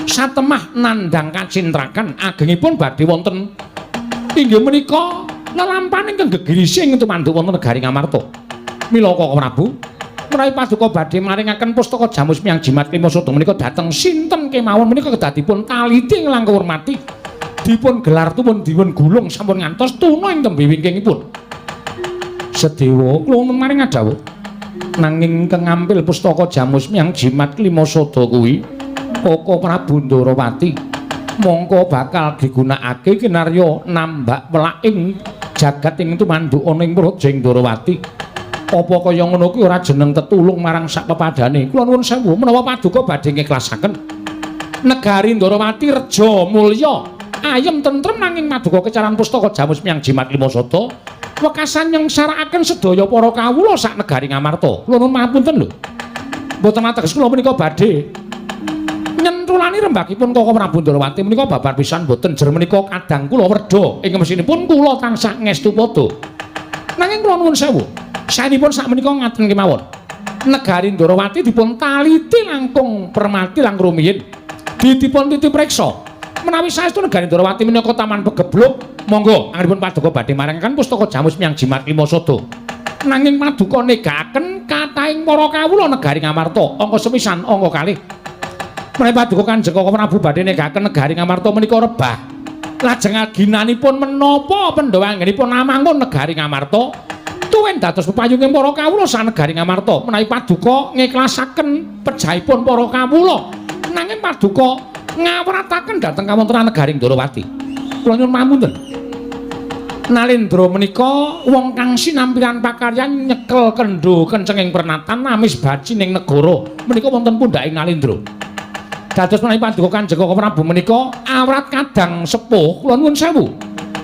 satemah nandhang kacintrakan agengipun badhe wonten inggih menika lelampahan ingkang gegirising tumanduk wonten negari Ngamarta mila Koko Prabu menawi Paduka badhe maringaken pustaka Jamus Miyang Jimat Klimasada menika dhateng sinten kemawon menika kedah dipun taliti langkung hormati dipun gelar tuwun dipun gulung sampun ngantos tuna ing tembe wingkingipun Sedewa kula maring adhawuh nanging ingkang ngampil pustaka Jamus Miyang Jimat Klimasada kuwi Koko Prabu Ndarawati mongko bakal digunakake kinarya nambak welaking jagat ing tumanduk ana ing Praja Ndarawati apa kaya ngono kuwi ora jeneng tetulung marang sak pepadane kula nuwun sewu menawa Paduka badhe ngiklasaken negari Ndarawati reja mulya ayem tentrem nanging maduka kecaran pustaka Jamus Miang Jimat Lima Sada wekasan nyengsarakaken sedaya para kawula sak negari Ngamarta. Kula nuwun pangapunten lho. Mboten ateges kula menika badhe nyentulani rembakipun Koko Prabu Ndrawati menika babar pisan mboten jer menika kadang kula werda ing mesinipun kula tansah ngestu pada. Nanging kula nuwun sewu, saenipun sak menika ngaten kemawon. Negari Ndrawati dipun taliti langkung permati langkung rumiyin. Dipun titip reksa. Menawi saestu negari Ndrawati menika taman pegebluk, monggo anggenipun paduka badhe marangaken pustaka Jamus Miang Jimat Lima Sada. Nanging paduka negaken kathahing para kawula negari Ngamarta, angka sepisan angka kalih. Menawi paduka Kanjeng Koko Prabu badhe negaken negari Ngamarta menika rebah. Lajeng aginanipun menapa Pandhawa anggenipun namangun negari Ngamarta, tuwin dados pepayunging para kawula sak negari Ngamarta. Menawi paduka ngiklasaken pejahipun para kawula, nanging paduka ngawrataken dhateng kawontenan negari Ndrawati. Kula nyuwun pamunten. Nalendra menika wong kang sinampiran pakaryan nyekel kendho kencenging pernatan amis baci ning negara menika wonten pundhaking Nalendra. Dados menawi paduka Kanjeng Koko Prabu menika awrat kadang sepuh, kula nuwun sewu.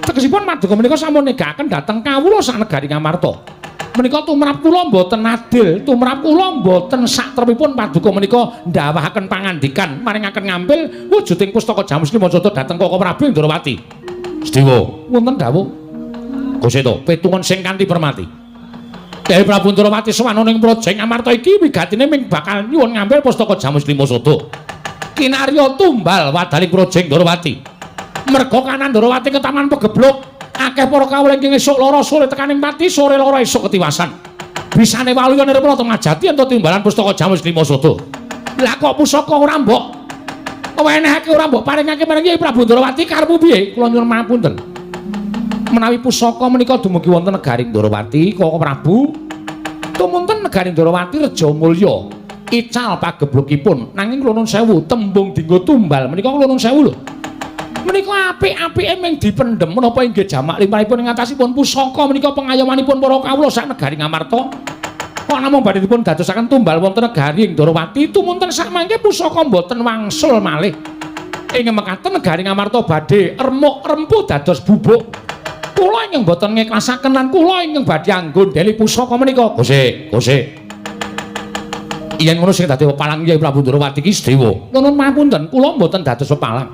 Tegesipun paduka menika sampun negaken dhateng kawula sak negari Ngamarta. Menika tumrap kula mboten adil, tumrap kula mboten saktrepipun paduka menika ndawahaken pangandikan maringaken ngambil wujuding pustaka Jamus Lima Sada dhateng Koko Prabu Ndrawati. Sedewa, wonten dawuh. Gusti to, petungan sing kanthi permati. Kyai Prabu Ndrawati sowan ning Projeng Ngamarta iki wigatine ming bakal nyuwun ngambil pustaka Jamus Lima Sada. Kinarya tumbal wadaling Projeng Ndrawati. Merga kanan Ndrawati ke taman pegebluk. Akeh para kawula ingkang esuk lara sore tekaning pati, sore lara esuk ketiwasan. Bisane waluya nirmala temajati ento timbalan pustaka Jamus Lima Sada. Lah kok pusaka ora mbok wenehake ora mbok paringake marang Kyai Prabu Ndrawati karepmu piye? Kula nyuwun pangapunten. Menawi pusaka menika dumugi wonten negari Ndrawati, Koko Prabu tumunten negari Ndrawati Reja Mulya. Ical pageblukipun nanging kula nuwun sewu tembung dinggo tumbal menika kula nuwun sewu lho. Menika apik-apike ming dipendhem menapa inggih jamak limpahipun ing atasipun pusaka menika pengayomanipun para kawula sak negari Ngamarta. Kok namung badhe dipun dadosaken tumbal wonten negari Ndrawati tumunten sak mangke pusaka mboten wangsul malih. Ing mekaten negari Ngamarta badhe remuk rempu dados bubuk. Kula ingkang mboten ngiklasaken lan kula ingkang badhe anggo ndeli pusaka menika. Gusti. Yen ngono sing dadi pepalang Kyai Prabu Ndrawati iki Sedewa. Nuwun pamunten, kula mboten dados pepalang.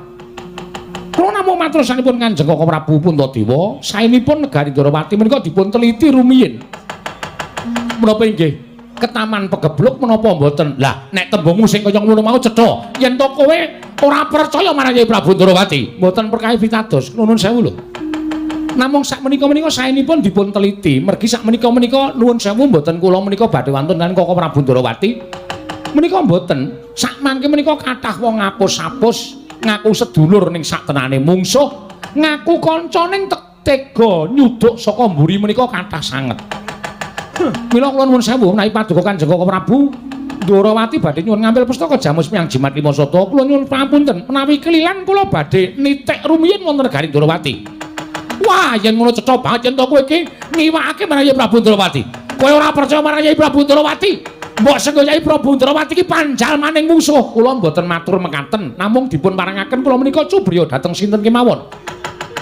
Kula namung matur sanipun Kanjeng Koko Prabu Puntadewa, saenipun negari Ndrawati menika dipun teliti rumiyin. Menapa inggih ketaman pegebluk menapa mboten? Lah, nek tembungmu sing kaya ngono mau cetha, yen to kowe ora percaya marang Kyai Prabu Ndrawati, mboten perkawis pitados. Nuwun sewu lho. Namung sak menika saenipun dipun teliti, mergi sak menika nuwun sewu mboten kula menika badhe wonten lan Koko Prabu Ndrawati. Menika mboten, sak mangke menika kathah wong ngapus-apus ngaku sedulur ning saktenane mungsuh, ngaku kanca ning tega nyuduk saka mburi menika kathah sanget. Mila kula nuwun sewu menawi paduka Kanjeng Koko Prabu Ndrawati badhe nyuwun ngambil pustaka Jamus Miang Jimat Lima Sada, kula nyuwun pamunten menawi kelilan kula badhe nitik rumiyin wonten negari Ndrawati. Wah, yen ngono cetha banget yen to kowe iki ngiwakake marang Kyai Prabu Ndrawati. Kowe ora percaya marang Kyai Prabu Ndrawati? Mbok senggo Kyai Prabu Ndrawati iki panjal maning mungsuh. Kula mboten matur mekaten, namung dipun parangaken kula menika cubriya dhateng sinten kemawon.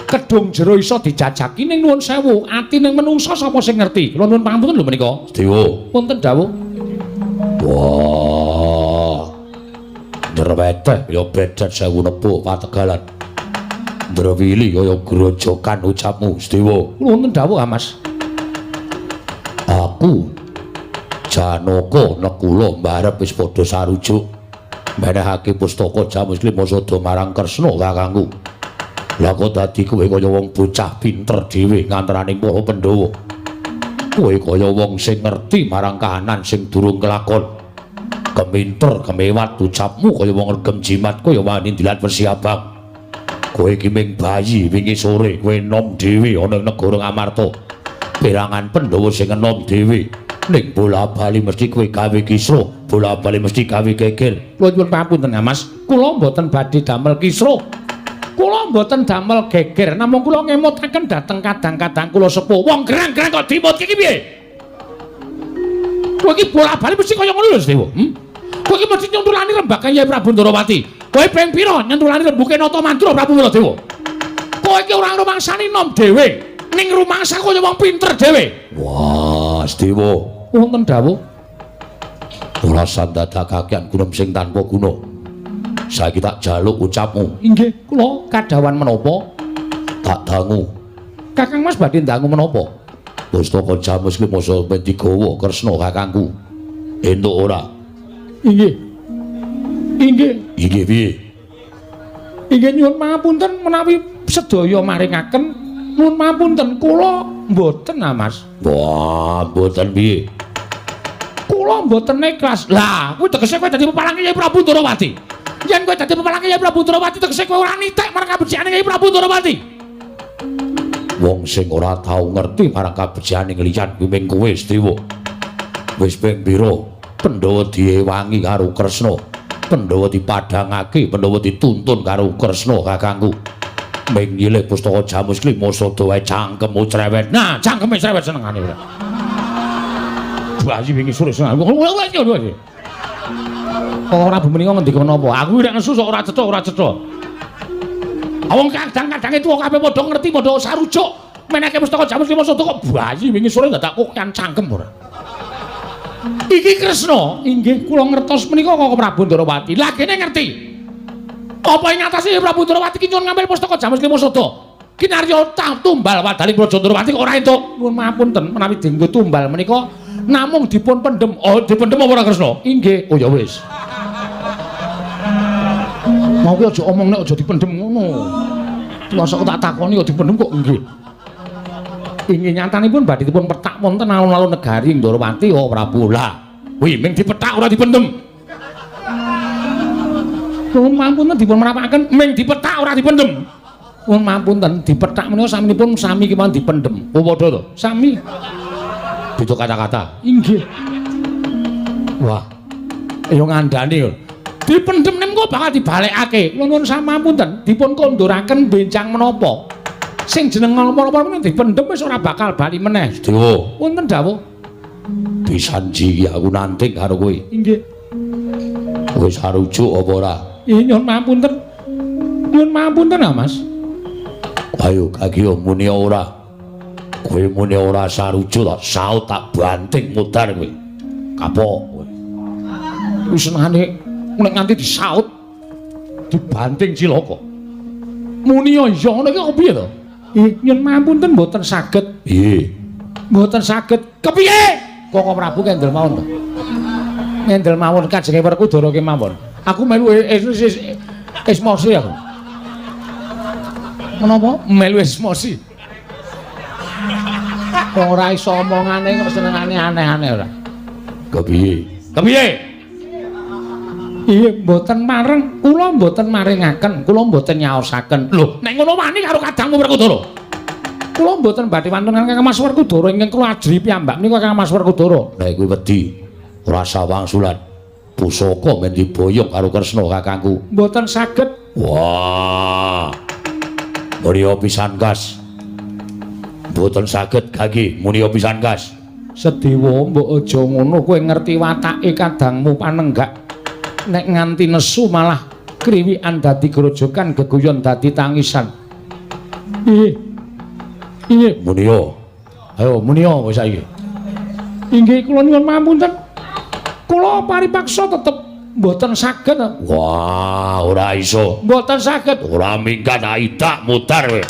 Kedung jero iso dijajaki ning nuwun sewu, ati ning menungsa sapa sing ngerti. Kula nuwun pangapunten lho menika. Sedewa. Wonten dawuh. Wah. Ndrawete ya bedet sewu nepuk pategalan. Ndrawili kaya grojokan ucapmu, Sedewa. Wonten dawuh, Mas. Aku Janaka Nekula mbarep wis padha sarujuk menehake pustaka Jamus Lima Sada marang Kresna kakangku. Lah kok dadi kowe kaya wong bocah pinter dhewe ngantaraning para Pandhawa. Kowe kaya wong sing ngerti marang kahanan sing durung kelakon. Keminter kemewat ucapmu kaya wong regem jimat kaya wani dilat wesi abang. Kowe iki ming bayi wingi sore kowe enom dhewe ana ing negara Ngamarta. Perangan Pandhawa sing enom dhewe. Ning bola-bali mesti kowe gawe kisra, bola-bali mesti gawe geger. Kula nyuwun pamunten, Mas. Kula mboten badhe damel kisra. Kula mboten damel geger, namung kula ngemutaken dhateng kadang-kadang kula sepuh. Wong gerang-gerang kok dimut iki piye? Kowe iki bola-bali mesti kaya ngono lho, Sedewa. Kowe iki mesti nyuntulani rembak Kyai Prabu Ndrawati. Kowe ping pira nyuntulani rembuke Nata Mantra Prabu Baladewa? kowe iki ora ngrumangsani nom dhewe. Ning rumangsa kaya wong pinter dhewe. Wah, Dewa. Wonten dawuh. Ora sandadakaken gunem sing tanpa guna. Saiki tak jaluk ucapmu. Inggih, kula kadawan menapa? Tak dangu. Kakang Mas badhe ndangu menapa? Pustaka Jamus ki masa ben digawa Kresna kakangku. Entuk ora? Inggih. Inggih. Inggih piye? Inggih nyuwun pangapunten menawi sedaya maringaken. Nuwun pangapunten, kula mboten, Mas. Wah, mboten piye? Kula mboten ikhlas. Lah, kuwi tegese kowe dadi pepalange Kyai Prabu Ndorowati. Yen kowe dadi pepalange Kyai Prabu Ndorowati tegese kowe ora nitik marang kabecikane Kyai Prabu Ndorowati. Wong sing ora tau ngerti marang kabecikane liyan kuwi mung kowe, Dewa. Wis ping pira Pandhawa diewangi karo Kresna? Pandhawa dipadhangake, Pandhawa dituntun karo Kresna kakangku. Ming nyilih pustaka Jamus ki Masada wae cangkemmu cerewet. Nah, cangkeme cerewet senengane ora. Bayi wingi sore seneng. Ora bumenika ngendika menapa? Aku nek nesu sok ora cetha. Wong kadang-kadang tuwa kabeh padha ngerti, padha sarujuk. Meneke pustaka Jamus ki Masada kok bayi wingi sore dadak kokian cangkem ora. Iki Kresna, inggih kula ngertos menika kok Prabu Ndorowati. Lah kene ngerti. Apa ing atase Prabu Ndorowati ki nyuwun ngambil pustaka Jamus ki Masada? Kinarya tumbal wadaling Praja Ndorowati kok ora entuk. Nuwun mapunten menawi dienggo tumbal menika namung dipun pendhem. Oh, dipendhem apa ora Kresna? Inggih. Oh ya wis. Mau ki aja omong nek aja dipendhem ngono. Mosok tak takoni kok dipendhem kok nggih. Inggih nyatanipun badhe dipun petak wonten alun-alun negari Ndorowati oh Prabu. Lah, kuwi ming dipethak ora dipendhem. Nuwun mapunten dipun merapaken ming dipethak ora dipendhem. Nuwun mapunten dipethak menika saminipun sami kemawon dipendhem. Oh padha to? Sami. Beda kata-kata. Inggih. Wah. Ya ngandani lho. Dipendhem niku bakal dibalekake. Nuwun samapunten dipun konduraken benjang menapa? Sing jeneng apa-apa menika dipendhem wis ora bakal bali meneh. Dewa. Wonten dawuh. Disanji aku nanting karo kowe. Inggih. Wis sarujuk apa ora? Nyuwun mapunten. Nyuwun mapunten, Mas. Ayo kagio muni ora. Kowe muni ora sarujuk to, saut tak banting mudar kowe. Kapok kowe. Wis senengane nek nganti disaut dibanting cilaka. Muni iya ngene iki kok piye to? Nyuwun mapunten mboten saged. Piye? Mboten saged. Kepiye? Kok Prabu kendel mawon to. Kendel mawon kajenge Werkudara kemawon. Aku melu esmosi aku. Menapa? Melu esmosi. Wong ora iso omongane kok senengane aneh-aneh ora. Kepiye? Kepiye? Iya, mboten mareng, kula mboten maringaken, kula mboten nyaosaken. Lho, nek ngono wani karo kadangmu Werkudara. Kula mboten badhe wonten Kang Mas Werkudara ingkang kula ajri piyambak menika Kang Mas Werkudara. Nek kuwi wedi ora sawangsulan. Pusaka men diboyong karo Kresna kakangku. Mboten saged. Wah. Muni pisan gas. Mboten saged kaki muni pisan gas. Sedewa mbok aja ngono kowe ngerti watake kadangmu panenggak. Nek nganti nesu malah kriwikan dadi grojokan geguyon dadi tangisan. Inggih. Muni ayo muni wis saiki. Inggih kula nyuwun pamunten. Kula paripaksa tetep mboten saged. Wah, ora iso. Mboten saged. Ora minggat aidak mutar kowe.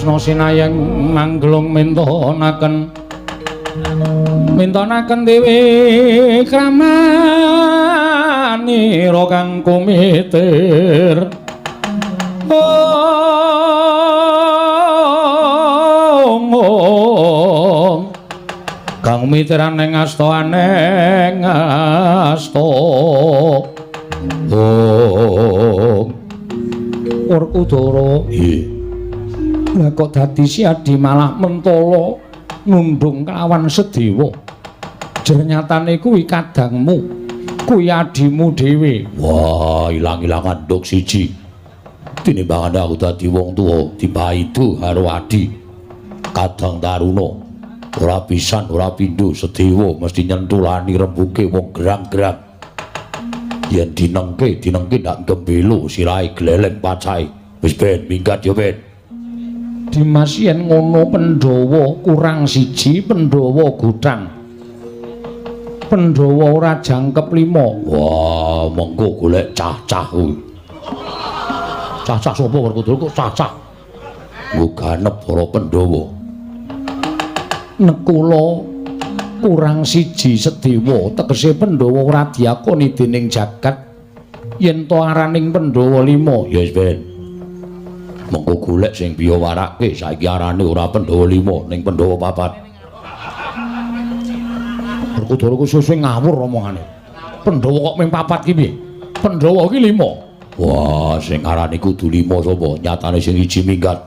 tresna sinayang manggelung mintonaken dewe kramanira kang kumitir kang mitiran ing asta aneng asta Werkudara lah kok dadi Siadi malah mentala nundung kelawan Sedewa jernyatane kuwi kadangmu kuwi adimu dhewe wah ilang-ilangan nduk siji tinimbangane aku dadi wong tuwa dipaidu karo adi kadang taruna ora pisan ora pindho Sedewa mesti nyentulani rembuke wong gerang-gerang yen dinengke ndak gembelo sirahe gleleng pacahe wis ben minggat ya ben Dimas yen ngono Pandhawa kurang siji Pandhawa gutang Pandhawa ora jangkep 5 wah monggo golek cah-cah kuwi cah-cah sapa Werkudara kok cah-cah nggo ganep para Pandhawa nekula kurang siji Sedewa tegese Pandhawa ora diakoni dening jagat yen to araning Pandhawa 5 ya wis ben mengko golek sing biya warake saiki arane ora Pandhawa 5 ning Pandhawa 4 Werkudara ku sesuk ngawur omongane Pandhawa kok mung 4 ki piye Pandhawa ki 5 wah sing arane kudu 5 sapa nyatane sing siji minggat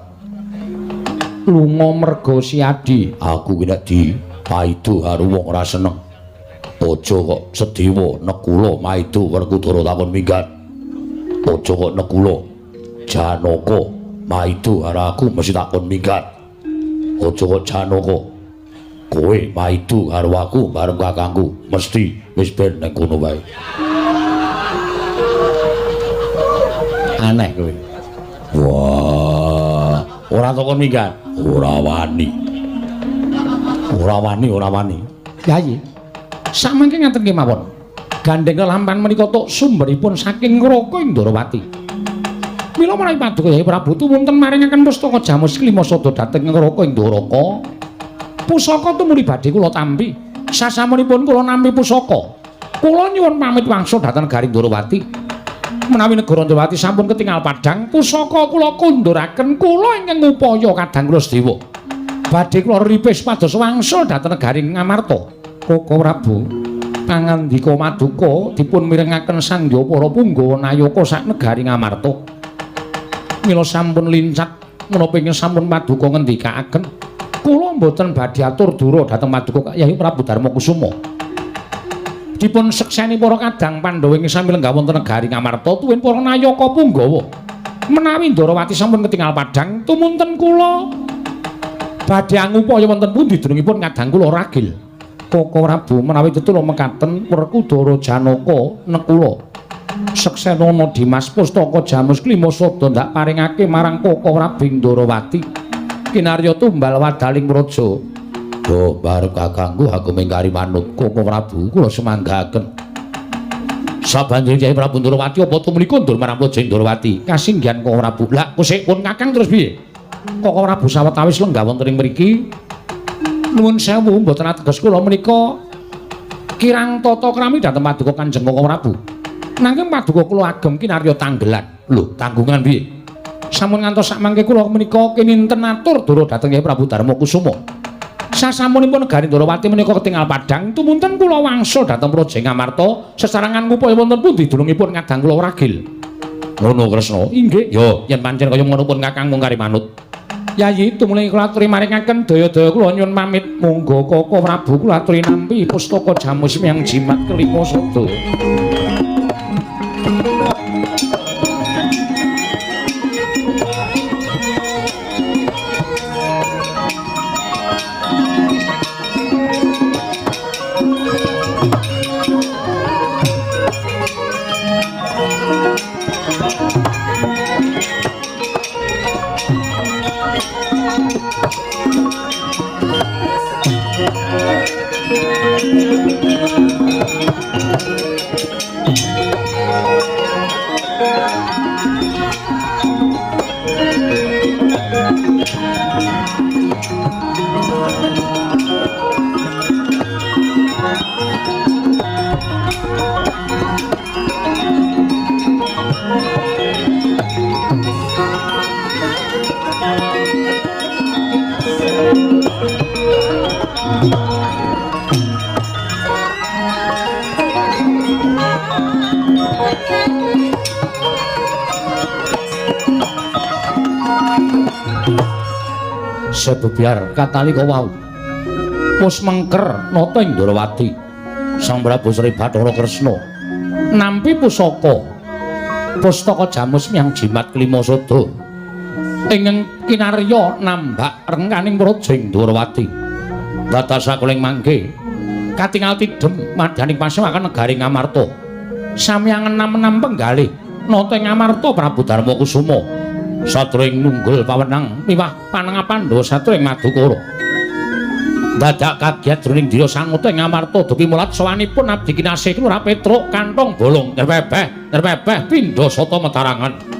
lunga merga Siadi aku ki nek dipaidu karo wong ora seneng aja kok Sedewa nekula maidu Werkudara takon minggat aja kok nekula Janaka maidu karo aku mesti takon minggat aja kok Janaka kowe maidu karo aku bareng kakangku mesti wis ben ning kono wae aneh kowe wah ora takon minggat ora wani yayi samangke ngaten kemawon gandeng kelampan menika tok sumberipun saking Ngraka Indrawati mila menawi paduka Yai Prabu tumunten maringaken pustaka Jamus Klima Sada dhateng Ngraka Indrawaka pusaka tumuli badhe kula tampi sasamunipun kula nampi pusaka kula nyuwun pamit wangsul dhateng Negari Indrawati menawi negara Indrawati sampun ketingal padhang pusaka kula kunduraken kula ingkang upaya kadang kula Sedewa badhe kula ripis pados wangsul dhateng Negari Ngamarta Koko Prabu pangandika Maduka dipun mirengaken sangya para punggawa nayaka sak Negari Ngamarta mila sampun lincat menapa ingkang sampun Paduka ngendikaaken kula mboten badhe atur dura dhateng Paduka Kyai Prabu Darmakusuma dipun sekseni para kadang Pandhawa ing sami lenggah wonten Negari Ngamarta tuwin para nayaka punggawa menawi Ndrawati sampun ketingal padhang tumunten kula badhe angupaya wonten pundi dunungipun kadang kula ragil Koko Prabu menawi tetula mekaten Werkudara Janaka nekula seksenana Dimas pustaka Jamus Klima Sada ndak paringake marang Koko Prabu Ndrawati kinarya tumbal wadaling praja do barep kakangku aku mingkari manut Koko Prabu kula semanggaken sabanjuripun Kyai Prabu Ndrawati apa to menika ndur marang praja Ndrawati kasinggihan Koko Prabu lha kusik pun kakang terus piye Koko Prabu sawetawis lenggah wonten ing mriki nuwun sewu mboten ateges kula menika kirang tata krami dhateng Paduka Kanjeng Koko Prabu nanging Paduka kula agem kinarya tanggelan lho tanggungan piye sampun ngantos sakmangke kula menika kininten atur dura dhateng Kyai Prabu Darmakusuma sasampunipun Negari Ndrawati menika ketingal padhang tumunten kula wangsul dhateng Praja Ngamarta sesarengan ngupaya wonten pundi dunungipun kadang kula ragil ngono Kresna inggih ya yen pancen kaya ngono pun kakang mung kari manut Yayi tumuli kula aturi maringaken daya-daya kula nyuwun pamit monggo Koko Prabu kula aturi nampi pustaka Jamus Miyang Jimat Klima Sada Sebebiar katalika wau wis mengker nata ing Ndrawati Sang Prabu Sri Bathara Kresna nampi pusaka pustaka jamus miyang jimat kelima sada ingkang kinarya nambak rengkaning praja ing Ndrawati dados sakuling mangke katingal tidhem madyaning pasewakan negari Ngamarta sami angen-enam penggalih nata ing Ngamarta Prabu Darma Kusuma satring nunggul pawenang miwah panengah Pandhawa satring Madukara dadak kaget jroning dira sanguta ing Ngamarta dupi mulat sawanipun abdi kinasih Lurah Petruk kantong bolong nyerbebeh pindha sata metarangan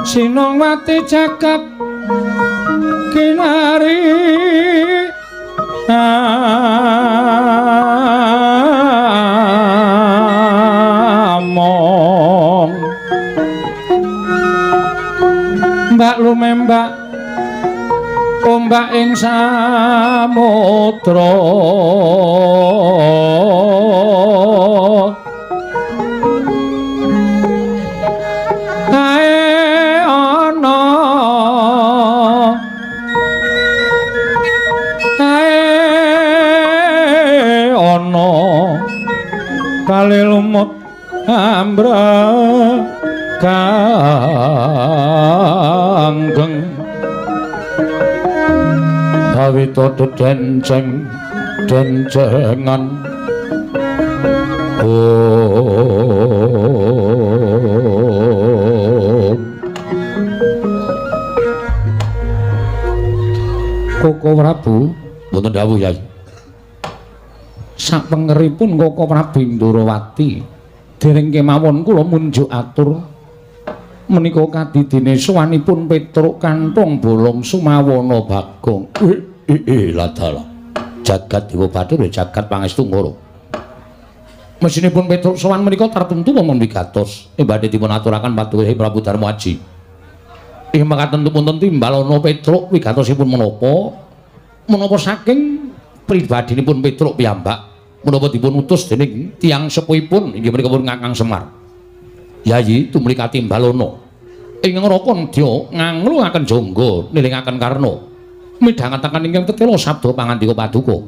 Sinongwati jagat kinari among mbak lumembak ombak ing samudra kali lumut ambra kanggeng kawita dencengan Koko Prabu mboten dawuh Yai sapengeripun Koko Prabu Ndrawati dereng kemawon kula munjuk atur menika kadidine sowanipun Petruk kantong bolong sumawana Bagong ladala jagat Dewa Bathara jagat pangestu ngoro Mesinipun Petruk sowan menika tartemtu wonten wigatos. Badhe dipun aturaken patuhe Prabu Darmaji. Ing mekaten punten timbal ana Petruk wigatosipun menapa? Menapa saking pribadinipun Petruk piyambak menapa dipun utus dening tiyang sepuhipun inggih menika pun Kakang Semar. Yayi tumuli katimbalana. Ing Ngrakandya ngangluaken jangga nilingaken Karna. Midhangetaken ingkang tetela sabda pangandika paduka.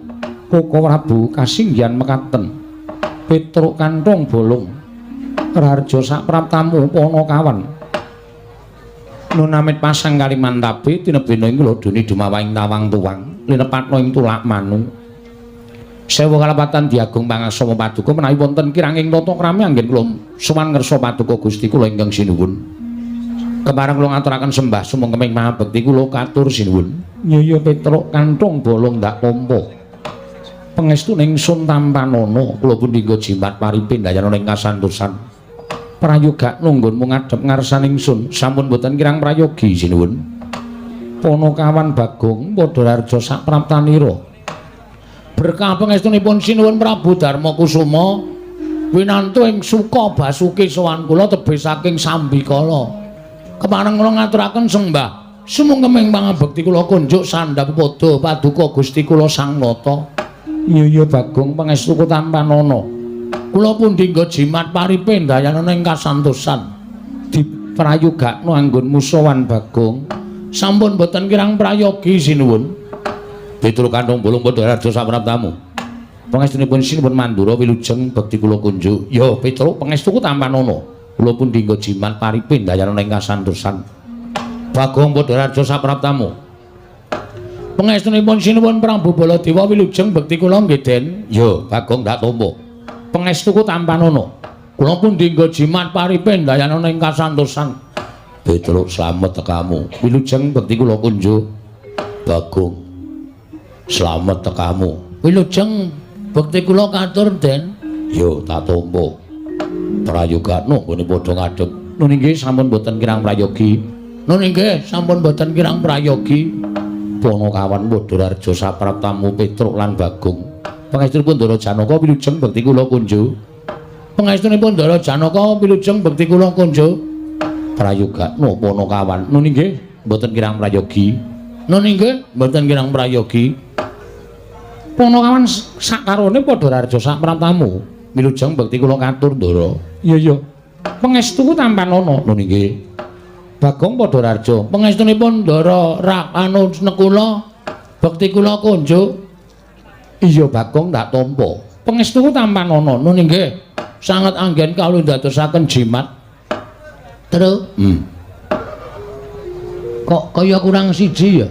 Koko Prabu kasinggihan mekaten. Petruk kantong bolong Rarja sak praptamu Panakawan nunamit pasang Kalimantabe tinebena ing kula duni dumawaing tawang tuwang linepatna ing tulak manu sewu kalepatan diagung pangasama paduka menawi wonten kiranging tata krami anggen kula sowan ngersa paduka Gusti kula ingkang sinuwun kepareng kula ngaturaken sembah sumengkeming pangabekti kula katur sinuwun nyaya Petruk kantong bolong ndak tampa pangestuning sun tampanana kula pundhingga jimat paripin dayana ing kasantosan prayoga nunggunmu ngadhep ngarsaning sun sampun boten kirang prayogi sinuwun Panakawan Bagong padha Rarja sak praptanira berkah pangestunipun sinuwun Prabu Darmakusuma winantu ing suka basuki sowan kula tebih saking Sambikala kepareng kula ngaturaken sembah sumengkeming pangabekti kula kunjuk sandhap padha paduka Gusti kula Sang Nata. Iya Bagong pangestuku tampanana. Kula pundhingga jimat paripin dayana ing kasantosan. Diprayogakno anggonmu sowan Bagong. Sampun boten kirang prayogi sinuwun. Petruk kantong bolong padha Rarja sak praptamu. Pangestunipun sinuwun Mandura wilujeng bekti kula kunjuk. Ya Petruk pangestuku tampanana. Kula pundhingga jimat paripin dayana ing kasantosan. Bagong padha Rarja sak praptamu. Pangestunipun sinuwun Prabu Baladewa wilujeng bekti kula nggih Den. Ya, Bagong dak tampa. Pangestuku tampanana. Kula pundhingga jimat paripin dayana ing kasantosan. Petruk slamet tekamu. Wilujeng bekti kula kunjuk. Bagong. Slamet tekamu. Wilujeng bekti kula katur Den. Ya, tak tampa. Prayogakno nggone padha ngadhep. Nun inggih sampun boten kirang prayogi. Nun inggih sampun boten kirang prayogi. Panakawan padha Rarja sapraptamu Petruk lan Bagong. Pangestunipun Ndara Janaka wilujeng bekti kula kunjuk. Pangestunipun Ndara Janaka wilujeng bekti kula kunjuk. Prayogakno Panakawan. Nun inggih mboten kirang prayogi. Nun inggih mboten kirang prayogi. Panakawan sakarone padha Rarja sapraptamu wilujeng bekti kula katur Ndara. Iya. Pangestuku tampanana. Nun inggih. Bagong padha Rarja pangestunipun Ndara Rakanu Nekula bekti kula kunjuk. Iya Bagong ndak tampa pangestuku tampanana. Nun inggih sanget anggen kawula ndadosaken jimat. Terus kok kaya kurang siji ya.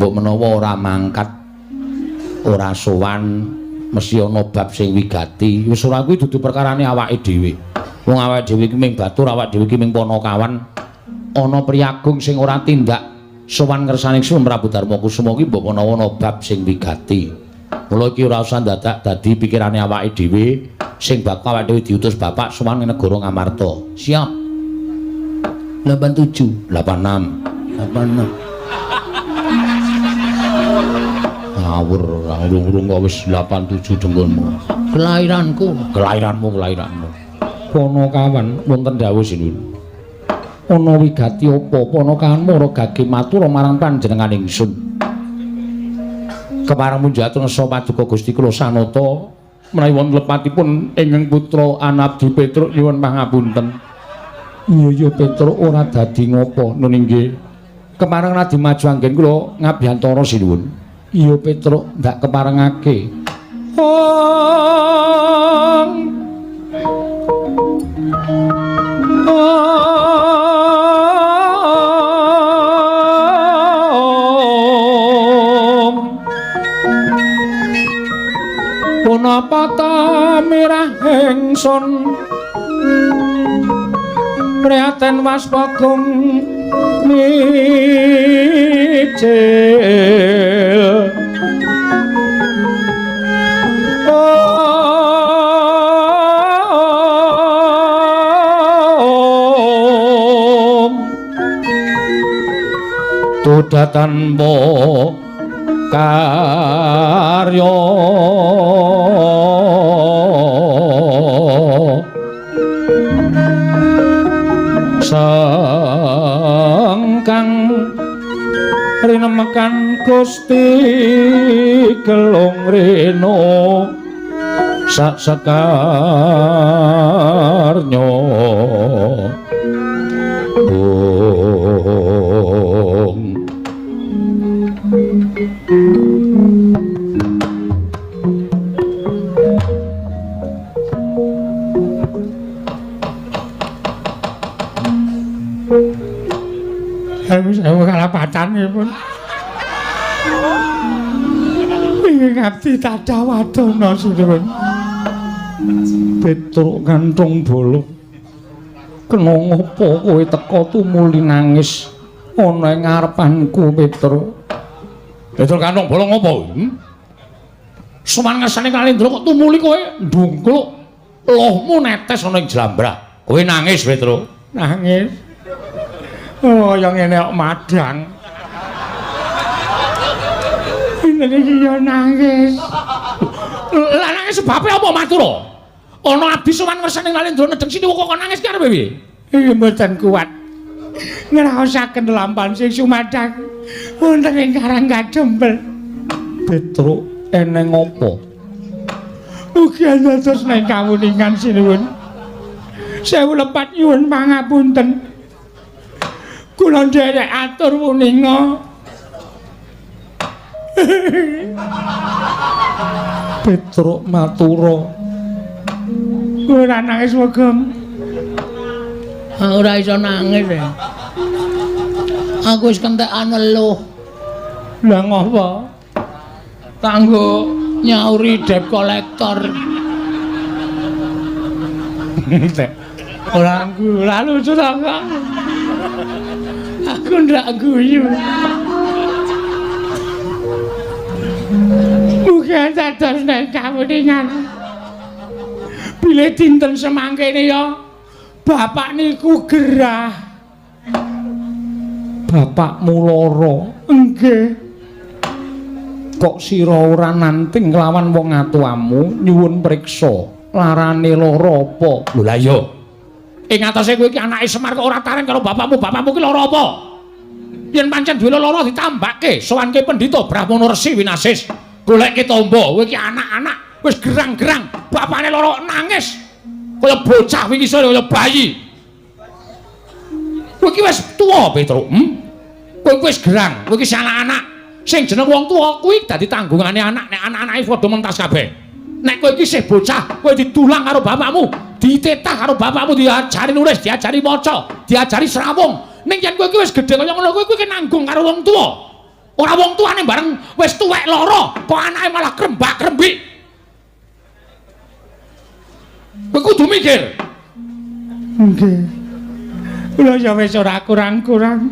Mbok menawa ora mangkat ora sowan mesti ana bab sing wigati. Wis ora kuwi dudu perkarane awake dhewe. Wong awake dhewe iki ming batur, awake dhewe iki ming Panakawan. Ana priyagung sing ora tindak sowan ngersaning Sun Prabu Darmakusuma iki mbok menawa ana bab sing wigati. Mula iki ora usah dadak dadi pikirane awake dhewe sing bakal awake dhewe diutus bapak sowan ing negara Ngamarta. Siap. 87, 86, 86. Ngawur, urung kok wis 87 denggonmu. Kelahiranmu. Panakawan wonten dawuh sinuwun. Ana wigati apa Panakawan mara gage matur marang panjenengan ingsun. Kepareng munjatun sapa paduka Gusti kula sanata menawi wonten lepatipun ingkang putra Anabdi Petruk nyuwun pangapunten. Iya Petruk ora dadi ngapa nun inggih. Kepareng radi maju anggen kula ngabiyantara sinuwun. Iya Petruk ndak keparengake. Punapa ta mirah ingsun prihatin was Bagong mijil tudatan bo karya sangkang rinemekan Gusti gelung rena sak sekarnya Saya kalah pacan ya pun. Ini ngabdi tadah wadono sudah. Petruk kantong bolo. Kena ngopo kowe teka tumuli nangis ana ing ngarepanku Petruk. Petruk kantong bolo ngopo? Suman ngersane Kalendra kok tumuli kowe ndungkluk. Lohmu netes ana ing jlambrah. Kowe nangis Petruk. Nangis. Oh, yang ngene kok madang. Ini iki yo nangis. Lah nangis sebabe apa Matura? Ana abdi sowan ngersane Kalendra nedeng sini kok nangis ki arepe piye? Iki mboten kuat. Ngraosaken lampahan sing sumadang wonten ing Karang Kadempel. Petruk eneng apa? Ugi dados ning kawuningan sinuwun. Sewu lepat nyuwun pangapunten. Kula nderek atur wuninga. Petruk matura. Ora nangis wegem. Ora iso nangis. Aku wis kentekan eluh. Lah ngopo? Kanggo nyauri debt collector. Ora lalu suraka. Aku ndak guyu. Muga dados nek kawuningan. Bilih dinten semangkene ya bapak niku gerah. Bapakmu lara. Nggih. Kok sira ora nanting lawan wong atuamu nyuwun priksa larane lara apa? Lho la iya. Ing atase kowe iki anake Semar kok ora tareng karo bapakmu ki lara apa? Yen pancen duwe lara ditambake sowanke pendhita Brahmana Resi Winasis. Goleke tamba, kowe iki anak-anak wis gerang-gerang, bapakne lara nangis. Kaya bocah wingi sore kaya bayi. Kowe iki wis tuwa, Petruk. Kowe wis gerang, kowe iki anak-anak. Sing jeneng wong tuwa kuwi dadi tanggungane anak nek anak-anake padha mentas kabeh. Nek kowe iki isih bocah, kowe ditulang karo bapakmu, ditetah karo bapakmu, diajari nulis, diajari maca, diajari srawung. Ning yen kowe iki wis gedhe kaya ngono, kowe iki nanggung karo wong tuwa. Ora wong tuane bareng wis tuwek lara, kok anake malah krembak-krembik. Kowe kudu mikir. Nggih. Kula ya wis ora kurang-kurang.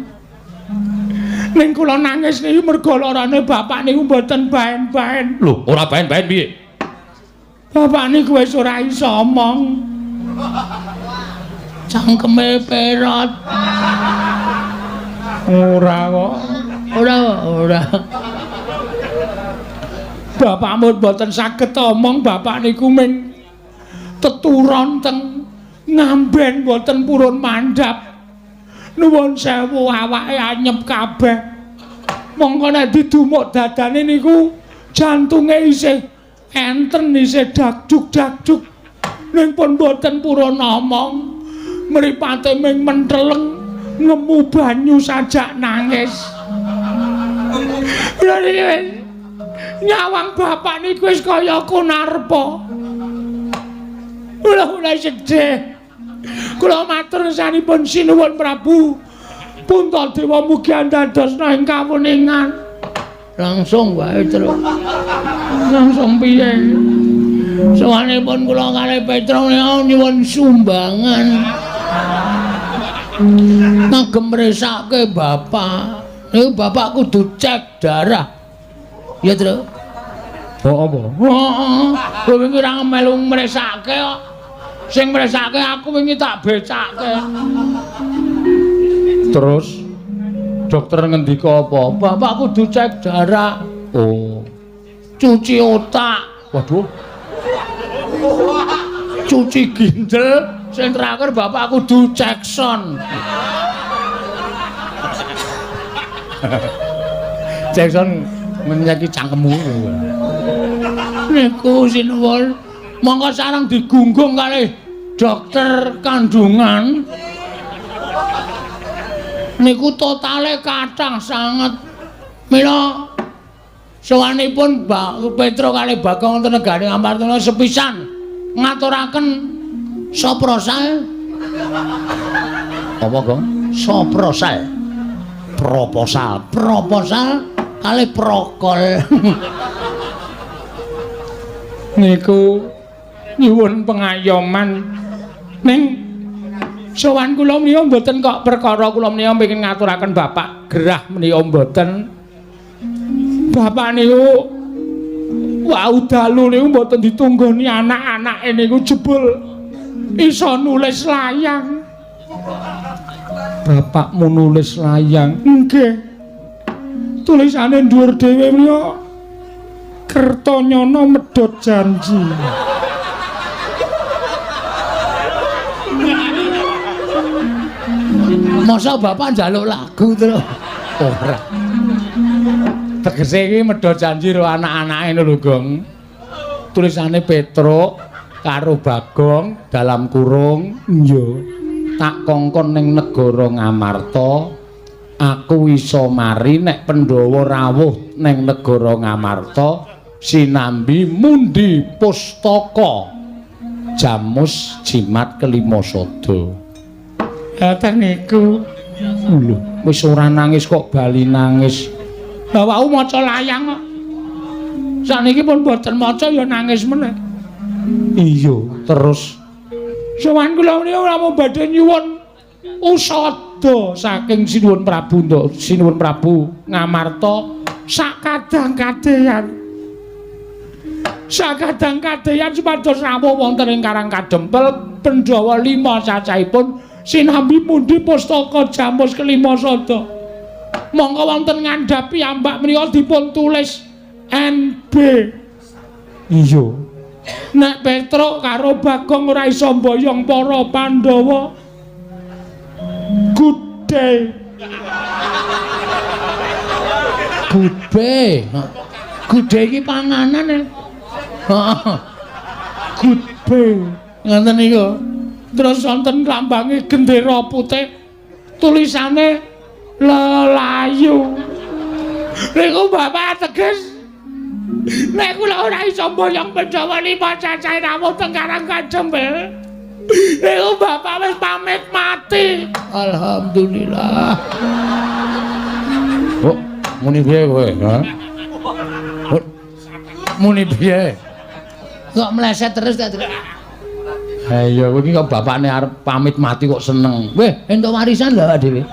Ning kula nangis niku mergo larane bapak niku mboten baen-baen. Lho, ora baen-baen piye? Bapak niku wis ora iso omong. Cangkeme perot. Ora kok. Ora. Bapakmu mboten saged omong, bapak niku ming teturon teng ngamben mboten purun mandhap. Nuwun sewu awake anyep kabeh. Monggo nek didumuk dadane niku jantunge isih enten isih dakjuk-dakjuk. Ning pun mboten purun omong. Mripate ming menteleng ngemu banyu sajak nangis. Lha nyawang bapak niku wis kaya kunarpa. Kula sedih. Kula matur sanipun sinuwun Prabu Puntadewa mugi andadosna ing kawuningan. Langsung wae terus. Langsung piye? Sawanipun kula kalih Petruk nyuwun sumbangan. Ngagem resake bapak. Niku bapak kudu cek darah. Ya, Tru. Oh apa? Heeh. Kowe wingi ra melu mresake kok. Sing mresake aku wingi tak becake. Terus dokter ngendika apa? Bapak kudu cek darah. Oh, Cuci otak. waduh. Cuci ginjal. Sing terakhir bapak kudu Jackson. Jackson menyaki cangkemmu. Niku sinuwun monggo sareng digunggung kalih dokter kandungan. Niku totale kathah sanget. Mila sawanipun Mbak Petro kalih Bagong wonten negari Amartana sepisan ngaturaken soprosal. Apa, Gong? Soprosal. Proposal kalih prokol. Niku nyuwun pengayoman ning sowan kula menika mboten kok perkara kula menika pengin ngaturaken Bapak gerah menika mboten. Bapak niku wau dalu niku mboten ditunggoni anak-anake niku jebul iso nulis layang. Bapakmu nulis layang. Nggih. Tulisane dhuwur dhewe menika Kertanyana medhot janji. Masa bapak njaluk lagu terus? Ora. Tegese iki medhot janji karo anak-anake lho, Gong. Tulisane Petruk karo Bagong dalam kurung, iya. Tak kongkon ning negara Ngamarta. Aku iso mari nek Pandhawa rawuh ning negara Ngamarta. Sinambi mundi pustaka Jamus Jimat Kelima Sada. Ngaten niku. Lho, wis ora nangis kok bali nangis. Lah wau maca layang kok. Saniki pun mboten maca ya nangis meneh. Iya, terus sowan kula menika ora mau badhe nyuwun usada saking Sinuwun Prabu Ngamarta sakadang-kadehan. Sakadang-kadehan supados rawuh wonten ing Karang Kadempel Pandhawa 5 cacahipun sinambi mundi pustaka Jamus Kelima Sada. Monggo wonten ngandhapi ambak menika dipun tulis NB. Iya. Nek Petruk karo Bagong ora iso mboyong para Pandhawa. Good day. Gube. Gude iki panganan e. Heeh. Gudbe. Ngoten niku. Terus wonten lambange gendera putih. Tulisane lelayu. Niku Bapak teges. Nek kula ora iso mboyong Pandhawa 5 cacahe rawuh teng Karang Kadempel. Niku Bapak wis pamit mati. Alhamdulillah. Oh, muni piye kowe, ha? Muni piye? Kok meleset terus ta, Tru? Ha iya, kowe iki kok bapakne arep pamit mati kok seneng. Weh, entuk warisan lho dhewe.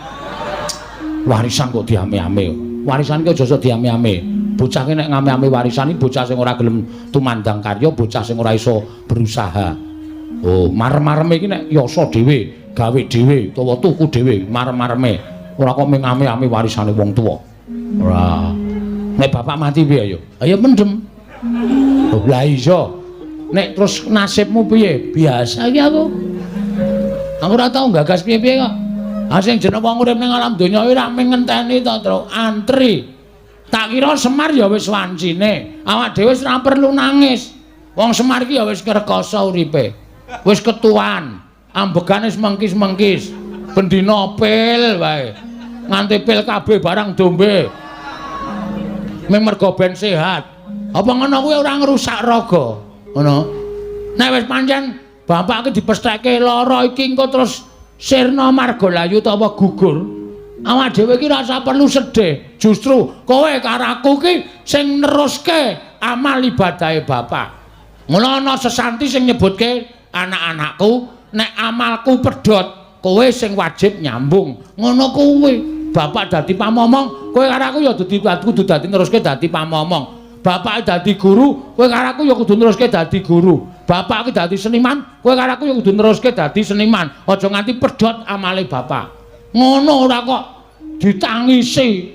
Warisan kok diame-ame. Warisan ki aja sok diame-ame. Bocah ki nek ngame-ame warisan iki bocah sing ora gelem tumandang karya, bocah sing ora iso berusaha. Oh, marem-mareme iki nek yasa dhewe, gawe dhewe, utawa tuku dhewe, marem-mareme. Ora kok ngame-ame warisane wong tuwa. Ora. Nek bapak mati piye ayo? Ayo mendem. Oh, lah iya. Nek terus nasibmu piye? Biasa iki aku. Aku ora tau gagas piye-piye kok. Ah sing jeneng wong urip ning alam donya iki ora mung ngenteni to, Tru. Antri. Tak kira Semar ya wis wancine. Awak dhewe wis ora perlu nangis. Wong Semar iki ya wis ngrekoso uripe. Wis ketuan. Ambegane wis mengkis-mengkis. Bendina pil wae. Nganti pil kabeh barang dombe. Mung mergo ben sehat. Apa ngono kuwi ora ngrusak raga? Ngono. Nek wis pancen bapak iki dipestheke lara iki engko terus sirna margalayu utawa gugur. Awak dhewe iki ora perlu sedih. Justru kowe karo aku ki sing neruske amal ibadahe bapak. Ngono ana sesanti sing nyebutke anak-anakku nek amalku pedhot, kowe sing wajib nyambung. Ngono kuwi. Bapak dadi pamomong, kowe karo aku ya kudu dadi neruske dadi pamomong. Bapak dadi guru, kowe karo aku ya kudu neruske dadi guru. Bapak iki dadi seniman, kowe karo aku ya kudu neruske dadi seniman. Aja nganti pedhot amale bapak. Ngono ora kok ditangisi.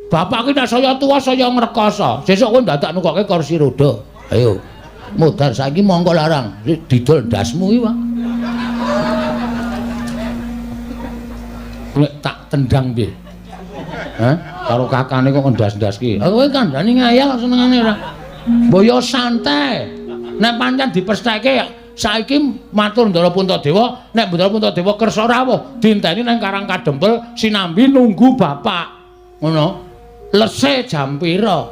Bapak ki nek saya tuwa saya ngrekoso. Sesuk kowe dadak nukoke kursi roda. Ayo. Modal saiki mongko larang. Didol ndasmu iki, Pak. tak tendang piye? Hah? Karo kakane kok ndas-ndas ki. Kowe kandhani ngayal senengane ora. Boyo santai. Nek pancen dipestheke saiki matur Ndara Puntadewa, nek Ndara Puntadewa kersa rawuh dinteni nang Karang Kadempel sinambi nunggu bapak. Ngono. Lese jam pira?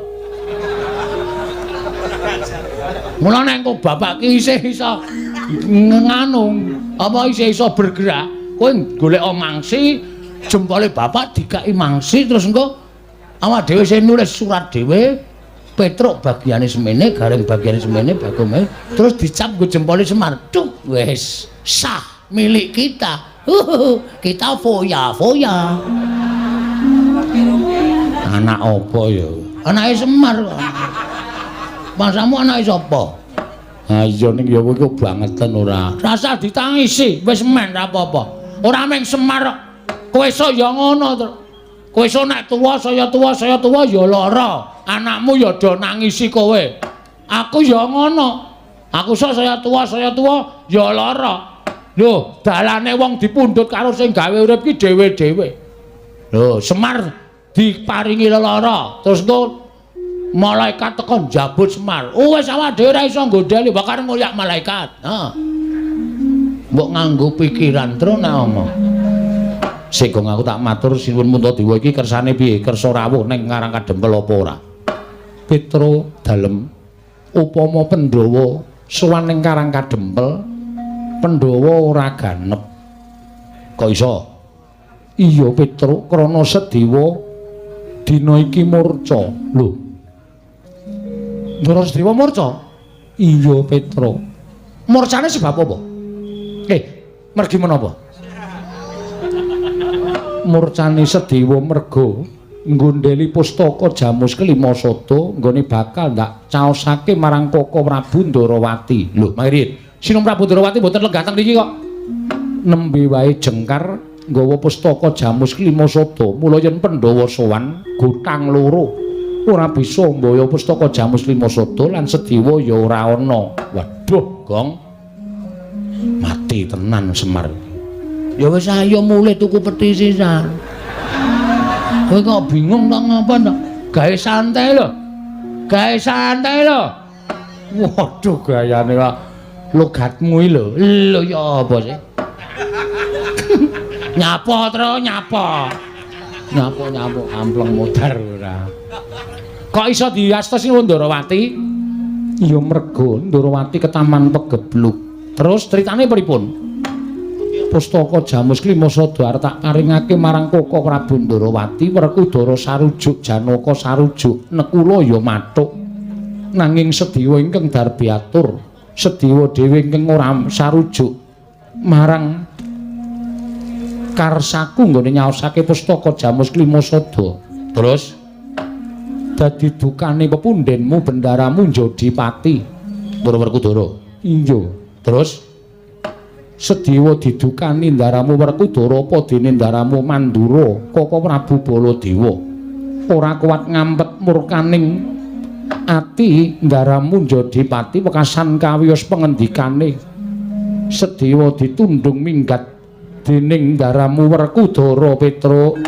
Mula nek kok bapak ki isih iso nganu, apa isih iso bergerak, kowe golek mangsi, jempole bapak dikai mangsi terus engko awak dhewe sing nulis surat dhewe. Petruk bagiane semene, garing bagiane semene, bagome terus dicap nggo jempole Semar. Duh, wis sah milik kita. Kita foya-foya. Anak apa ya? Anake Semar. Masamu anake sapa? Ha iya ning ya kowe kok bangeten ora. Rasa ditangisi, wis men ra apa-apa. Ora mung Semar. Kowe iso ya ngono to. Kowe iso nek saya tuwa ya lara. Anakmu ya do nangisi kowe. Aku ya ngono. Aku saya tua ya lara. Lho, dalane wong dipundhut karo sing gawe urip ki dhewe-dhewe. Lho, Semar diparingi lara. Terus engko malaikat tekan njabut Semar. Oh wis awake dhewe ora iso nggodheli bakar ngulyak malaikat. Heeh. Mbok nganggo pikiran terus nek omong. Segong aku tak matur sinuwun Puntadewa iki kersane piye? Kersa rawuh ning Karang Kadempel apa ora? Petro dalem upama Pandhawa sowan ning Karang Kadempel, Pandhawa ora ganep. Kok iso? Iya Petro, krana Sedewa dina iki murca. Lho. Ndara Sedewa murca? Iya Petro. Murcane sebab apa? Mergi menapa? Murcane Sedewa merga nggondheli pustaka Jamus Kelima Sada nggone bakal ndak caosake marang Koko Prabu Ndarawati. Lho, Mangriyen, Sinung Prabu Ndarawati mboten lenggah teng mriki kok. Nembe wae jengkar nggawa pustaka Jamus Kelima Sada, mula yen Pandhawa sowan gotang loro. Ora bisa mbaya pustaka Jamus Kelima Sada lan Sedewa ya ora ana. Waduh, Gong. Mati tenan Semar. Ya wis ayo mulih tuku peti sisan. Kowe kok bingung tak ngapa to? Gawe santai lho. Gawe santai lho. Waduh gayane kok logatmu iki lho. Lho ya apa sih? Nyapa terus nyapa. Nyapa ampleng modar ora. Kok iso diastos sing Ndarawati? Ya mergo Ndarawati ketaman pegebluk. Terus ceritane pripun? Pustaka Jamus Kelima Sada arep tak paringake marang Koko Prabu Ndarawati Werkudara sarujuk Janaka sarujuk Nekula ya mathuk nanging Sedewa ingkang darbi atur Sedewa dhewe ingkang ora sarujuk marang karsaku nggone nyaosake pustaka Jamus Kelima Sada. Terus dadi dukane pepundhenmu bendaramu Jodipati Werkudara. Iya. Terus Sedewa didukani ndaramu Werkudara apa dene ndaramu Mandura Koko Prabu Baladewa ora kuat ngampet murkaning ati ndaramu Jodipati wekasan kawiyos pengendikane Sedewa ditundung minggat dening ndaramu Werkudara Petro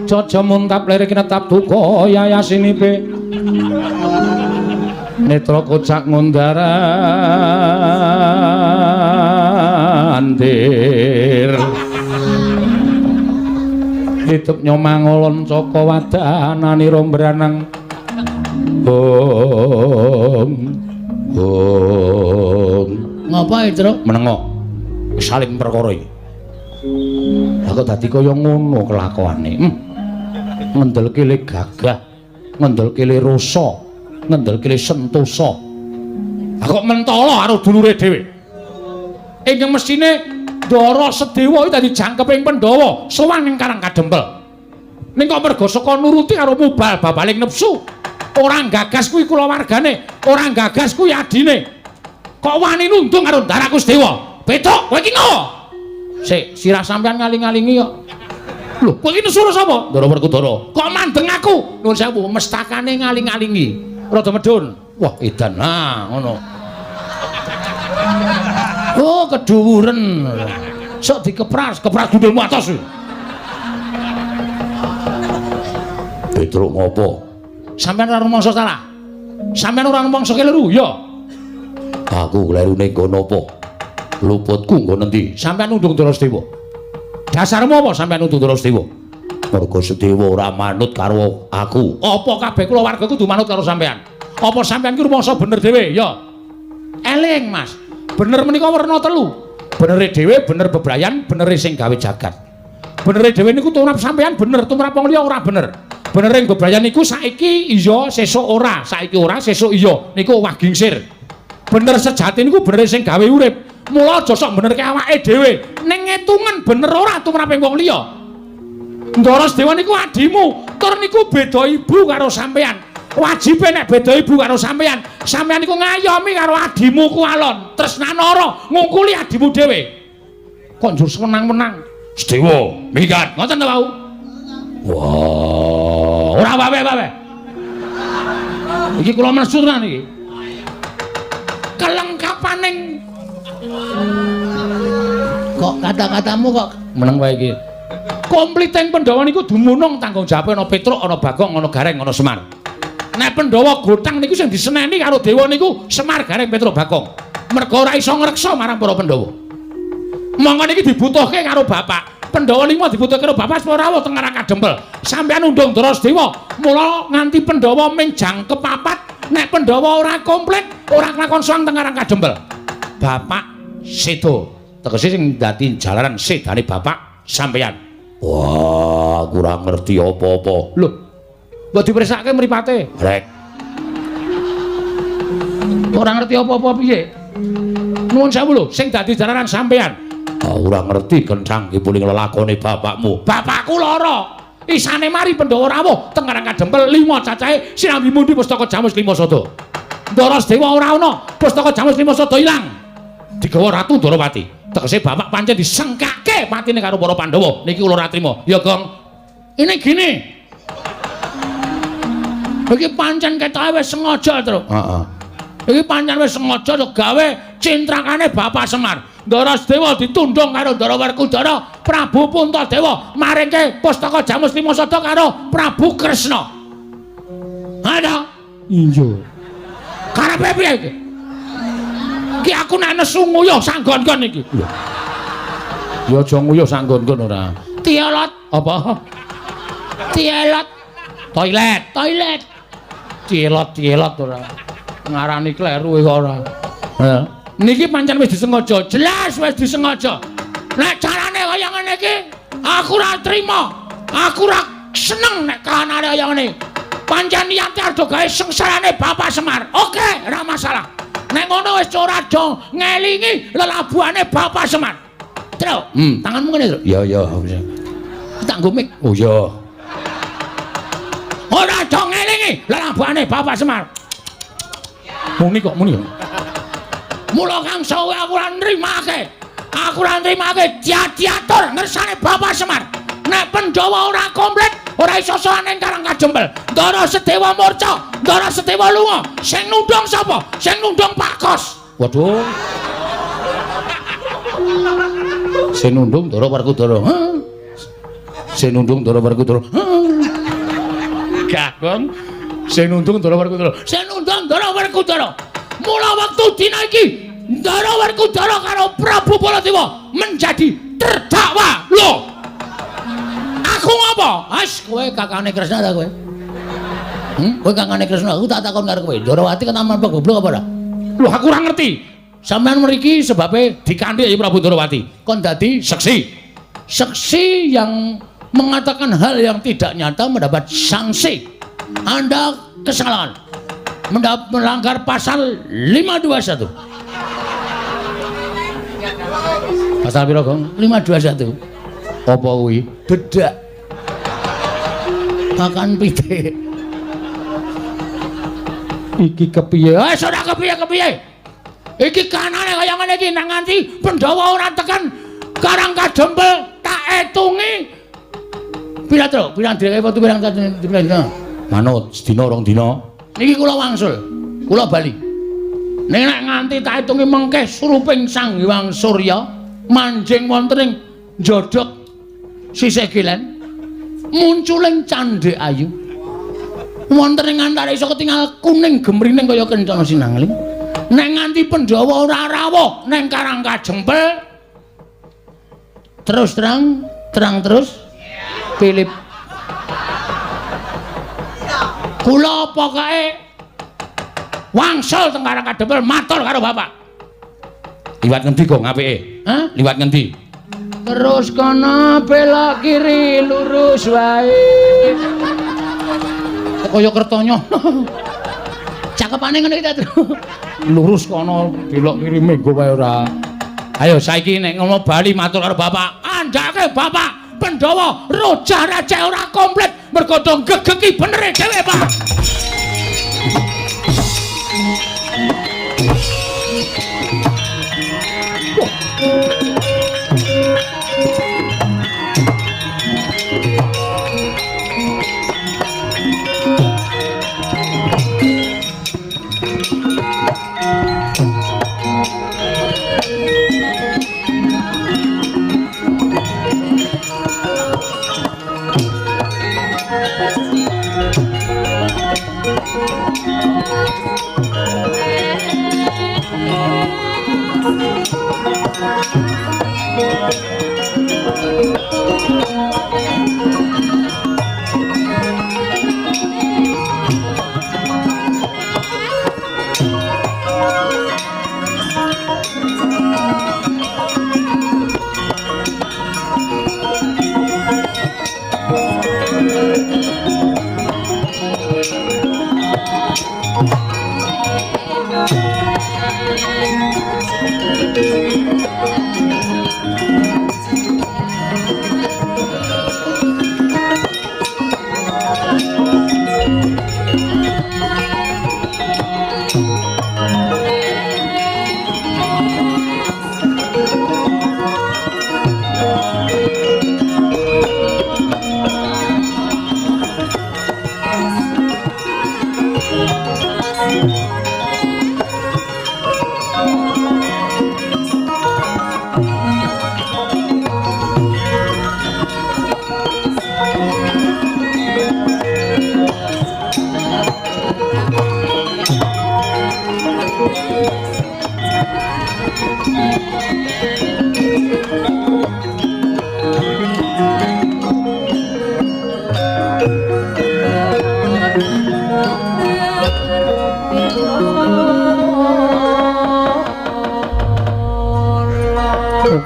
Jaja muntap lirik netap duka yayasinipe netra kocak ngundarandir ditup nyomangolon saka wadana nira mbranang ngapa Tru menengo saling perkara iki kok dadi kaya ngono kelakuane ngendelke le gagah ngendelke le rasa ngendelke sentosa. Kok mentala karo dulure dhewe. Ingkang mestine Ndara Sedewa iki dadi jangkeping Pandhawa sowan ning Karang Kadempel. Ning kok merga saka nuruti karo mubal babaling nepsu. Ora gagas kuwi kulawargane, ora gagas kuwi adine. Kok wani nundung karo Ndaraku Sedewa. Petuk, kowe iki ngopo? Sik, sirah sampean ngaling-alingi kok. Lho, kowe iki nesu sapa? Ndara Werkudara. Kok mandeng aku? Nuwun sewu, mestakane ngaling-alingi. Rada medun. Wah, edan. Ha, ngono. Oh, keduwuren. Sok dikepras gundulmu atos. Petruk ngopo? Sampeyan ora rumangsa salah. Sampeyan ora rumangsa keliru, ya. Aku klerune nggon apa? Luputku nggon endi? Sampeyan nundung Darasedewa. Dasarmu apa sampeyan nundung Darasedewa? Mergo Sedewa ora manut karo aku. Apa kabeh kula warga kudu manut karo sampeyan? Apa sampeyan ki rumangsa bener dhewe, ya? Eling, Mas. Bener menika werna telu. Benere dhewe, bener bebrayan, benere sing gawe jagat. Benere dhewe niku tumrap sampeyan bener, tumrap wong liya ora bener. Benere ing bebrayan niku saiki iya, sesuk ora, saiki ora, sesuk iya. Niku wah gingsir. Bener sejati niku bener sing gawe urip. Mula aja sok benerke awake dhewe. Ning ngitungan bener ora tumrap ing wong liya. Darasedewa niku adimu, tur niku beda ibu karo sampeyan. Wajibe nek beda ibu karo sampeyan, sampeyan niku ngayomi karo adimu ku alon, tresnanara ngungkuli adimu dhewe. Kok njur seneng-menang. Sedewa, Minggat, ngoten to, Pak? wah, Ora babe. Iki kula mesut tenan iki. Kelengkapaning kok kata-katamu kok meneng wae iki. Kompliting Pandhawa niku dumunung tanggung jawabe ana Petruk, ana Bagong, ana Gareng, ana Semar. Nek Pandhawa gotang niku sing diseneni karo dewa niku Semar, Gareng, Petruk, Bagong. Merga ora iso ngreksa marang para Pandhawa. Monggo niki dibutuhke karo bapak. Pandhawa niku dibutuhke karo bapak supaya rawuh teng Karang Kadempel. Sampeyan undung Darasedewa, mula nganti Pandhawa ming jang kepapat nek Pandhawa ora komplit, ora kelakon soang teng Karang Kadempel. Bapak sedo, tegese sing dadi jalaran sedane bapak sampeyan. wah, kurang ngerti apa-apa. Lho, mbok dipersake mripate. Rek, Ora ngerti apa-apa piye? Nuwun sewu lho, sing dadi jalaran sampeyan. ora ngerti kenthang ki puling lelakone bapakmu. Bapakku lara. Isane mari Pandhawa rawuh teng Karang Kadempel 5 cacahe sinambi mundi pustaka Jamus Lima Sada. Darasedewa ora ana, pustaka Jamus Lima Sada ilang. Digawa Ratu Darawati. Tegese bapak pancen disengkake patine karo para Pandhawa. Niki kula ora trima. Ya, Gong. Ini gini. Iki pancen ketoke wis sengaja, Tru. Heeh. Iki pancen wis sengaja gawe cintrakane Bapak Semar. Darasedewa ditundung karo Ndara Werkudara, Prabu Puntadewa maringke pustaka Jamus Lima Sada karo Prabu Kresna. Ada? Iya. Karepe piye iki? Ki aku nek nesu nguyuh sanggon-gon iki. Ya aja nguyuh sanggon-gon ora. Tiolot apa? Tielot. Toilet. Tielot ora. Ngarani kleru kok ora. Ya. Niki pancen wis disengaja, jelas wis disengaja. Nek carane kaya ngene iki, aku ora trima. Aku ora seneng nek kahanane kaya ngene. Pancen niate arep gawe sengsarane Bapak Semar. Oke, ora masalah. Nek ngono wis ora do ngelingi lelabuhane Bapak Semar. Tru, tanganmu ngene, Tru. Ya. Tak nggo mik. Oh ya. Ora do ngelingi lelabuhane Bapak Semar. Muni kok muni. Mula kang sawe aku ora nrimake. Aku ora nrimake diatur ngersane Bapak Semar. Nek Pandhawa ora komplit, ora iso sowan ing Karang Kadempel. Darasedewa murca, Darasedewa lunga. Sing nundung sapa? Sing nundung Pak Kos. Waduh. Sing nundung Ndara Werkudara. Sing nundung Ndara Werkudara. Gagong. Sing nundung Ndara Werkudara. Sing nundung Ndara Werkudara. Mula wektu dina iki Ndara Werkudara karo Prabu Baladewa menjadi terdakwa. Lho. Aku ngapa? As kowe kakane Kresna ta kowe? Kowe kakane Kresna, aku tak takon karo kowe. Darawati ketaman apa goblok apa ora? Lho aku ora ngerti. Sampeyan mriki sebabe dikanthi Prabu Darawati. Kon dadi saksi. Saksi yang mengatakan hal yang tidak nyata mendapat sanksi. Anda kesalahan. Melanggar pasal 521. Pasal piro, Gong? 521. Apa kuwi? Bedak. Makan pitik. Iki kepiye? Ora kepiye-kepiye. Iki kanane kaya ngene iki nang nganti Pandhawa ora tekan Karang Kadempel tak etungi. Pira, Tru? Pirang direke foto pirang dina? Manut sedina rong dina. Niki kula wangsul. Kula bali. Nek nganti tak etungi mengke suruping Sang Hyang Surya, manjing wonten ing njodhok sisih kilen munculing Candhi Ayu wonten ing antara iso ketingal kuning gemrining kaya kencana sinangling nek nganti Pandhawa ora rawuh ning Karang Kajempel terus terang terus Philip kula pokoke wangsul teng Karang Kajempel matur karo bapak liwat ngendi kok apike hah liwat ngendi terus kono belok kiri lurus wae kaya kertanya cakepane ngene iki lurus kono belok kiri menggo wae ora ayo saiki nek ngono bali matur karo bapak andake bapak Pandhawa roja raja ora komplit mergo do gegeki benere dhewe Pak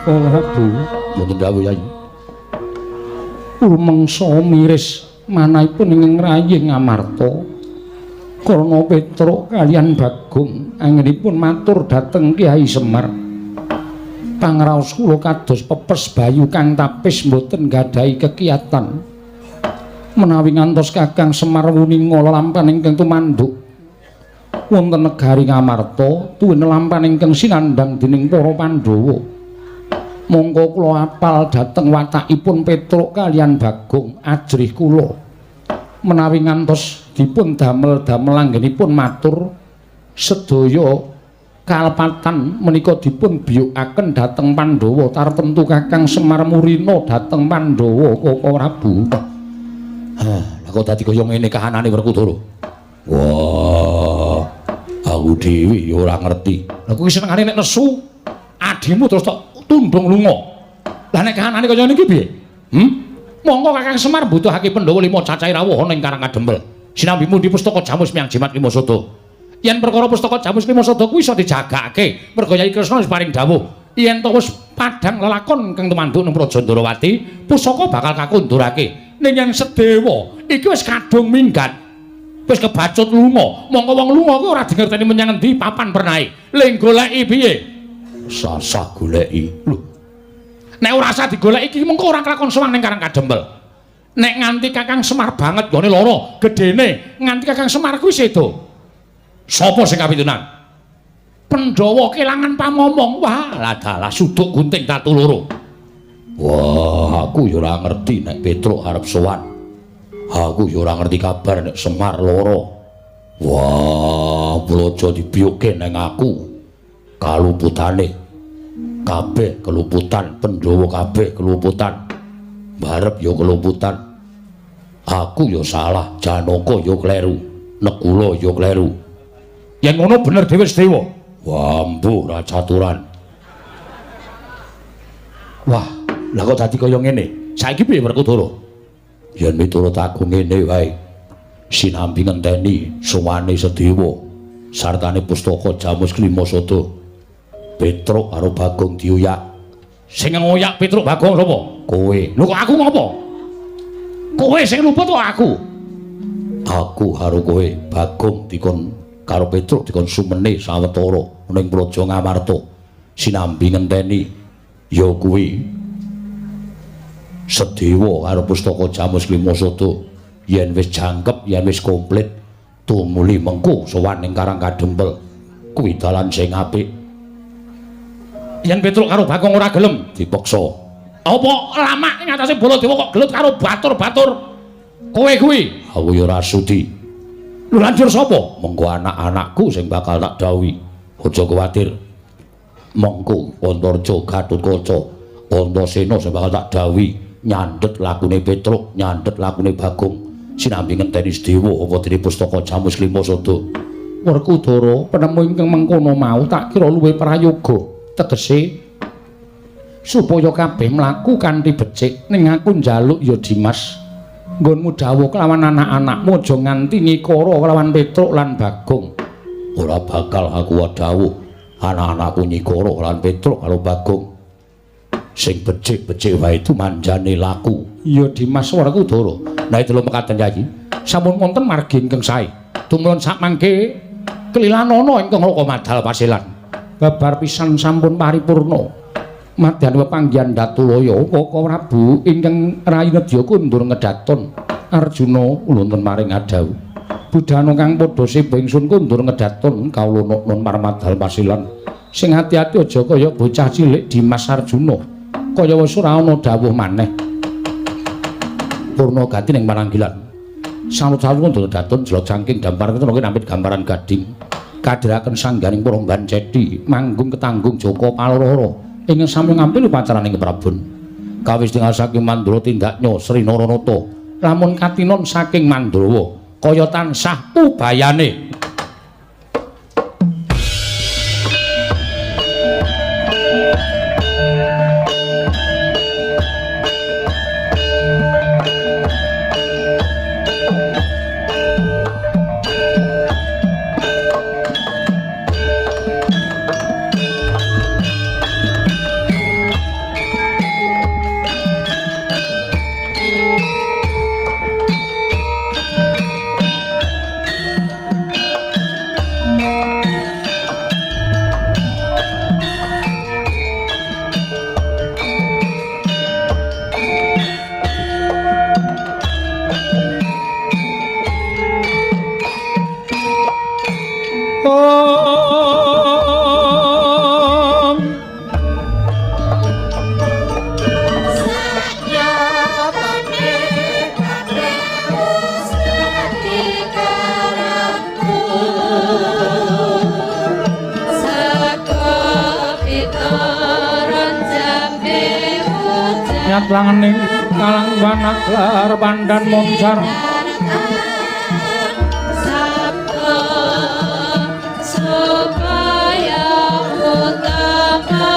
Prabu mboten dawuh Yayi rumangsa miris manahipun ing ngraying Amarta Karna Petruk kaliyan Bagong anggenipun matur dhateng Kyai Semar pangraos kula kados pepes bayu kang tapis mboten gadahi kekiyatan menawi ngantos Kakang Semar wuninga lampahan ingkang tumanduk wonten negari Ngamarta tuwin lampahan ingkang sinandhang dening para Pandhawa monggo kula apal dhateng watakipun Petruk kaliyan Bagong ajrih kula menawi ngantos dipun damel-damel anggenipun matur sedaya kalepatan menika dipun biyukaken dhateng Pandhawa tartemtu Kakang Semar Murina dhateng Pandhawa Kaka Prabu. Lah kok dadi kaya ngene kahanane Werkudara. Wah, aku dhewe ya ora ngerti. Lah kuwi senengane nek nesu adimu terus tok tundung lunga. Lah nek kahanane kaya niki piye? Monggo Kakang Semar mbutuhake Pandhawa 5 cacahe rawuh ning Karang Kadempel. Sinambimu di pustaka Jamus Miang Jimat Lima Sada. Yen perkara pustaka Jamus Lima Sada kuwi iso dijagake, merga Kyai Kresna wis paring dawuh. Yen to wis padhang lelakon kang tumanduk ning Praja Ndarawati, pusaka bakal kakundurake. Ning yen sedewa iki wis kadung minggat. Wis kebacut lunga. Monggo wong lunga kuwi ora dingerteni menyang endi papan pernahe. Ling goleki piye? Sasah goleki. Lho. Nek ora usah digoleki iki mengko ora kelakon sowan ning Karang Kadempel. Nek nganti Kakang Semar banget gone lara, gedene nganti Kakang Semar kuwi sedo. Sapa sing kapitunan? Pandhawa kelangan pamomong. Wah, ladalah suduk gunting tatu loro. Wah, aku ya ora ngerti nek Petruk arep sowan. Aku ya ora ngerti kabar nek Semar lara. Wah, blojo dibiyuke ning aku. Kaluputane kabeh keluputan, Pandhawa kabeh keluputan. Barep ya keluputan. Aku ya salah, Janaka ya kleru, Negula ya kleru. Yen ngono bener dhewe Sedewa. Wah, mbuh ra caturan. Wah, lah kok dadi kaya ngene? Saiki piye Werkudara? Yen miturut aku ngene wae. Sinambi ngenteni suwane Sedewa sartane pustaka Jamus Klimasada. Petruk karo Bagong dioyak. Sing ngoyak Petruk Bagong sapa? Kowe. Lho kok aku ngopo? Kowe sing luput kok aku? Aku karo kowe Bagong dikon karo Petruk dikon sumene sawetara ning Praja Ngamarta. Sinambi ngenteni ya kuwi Sedewa karo pustaka Jamus Klimasada. Yen wis jangkep, yen wis komplit, tumuli mengko sowan ning Karang Kadempel. Kuwi dalan sing apik. Yen Petruk karo Bagong ora gelem dipaksa. Apa lama ing atase Baladewa kok gelut karo batur-batur? Kowe kuwi, aku ya ora sudi. Lho lanjur sapa? Mengko anak-anakku sing bakal tak dawuhi. Aja kuwatir. Mengko Antarja Gatotkaca, Antasena sing bakal tak dawuhi nyandhet lakune Petruk, nyandhet lakune Bagong. Sinambi ngenteni Sedewa apa dene pustaka Jamus Klimasada. Werkudara, penemu ingkang mengkono mau tak kira luwih prayoga. Tegese supaya kabeh mlaku kanthi becik ning aku njaluk ya Dimas. Nggonmu dawuh kelawan anak-anakmu aja nganti nyikara kelawan Petruk lan Bagong. Ora bakal aku dawuh anak-anakku nyikara kelawan Petruk karo Bagong. Sing becik-becik wae itu manjane laku. Ya Dimas Werkudara. Nah itu lho mekaten Yayi. Sampun wonten margi ingkang sae. Tumulun sakmangke kelilanana ingkang loko madal pasilan. Babar pisan sampun paripurna. Madyan pepanggihan Datulaya Waka Prabu ingkang rayi nedya kundur ngedaton Arjuna wonten maring adawu. Budhana kang padha seba ingsun kundur ngedaton kawula nun marmadal pasilan. Sing ati-ati aja kaya bocah cilik Dimas Arjuna. Kaya wis ora ana dawuh maneh. Purna gati ning Pananggilan. Sanut-sanut kundur ngedaton jelok cangking dampar ketena nampit gambaran gading. Kadhiraken sangganing para mban cedhi manggung ketanggung Jaka Paloro. Ingkang sami ngampil upacaraning Prabun. Kawis tinggal saking Mandura tindaknya Sri Naranata. Lamun katinon saking Mandrawa kaya tansah ubayane. Langening kalang wanaglar pandan moncar supaya utama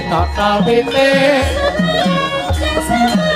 Total Bite. Sesama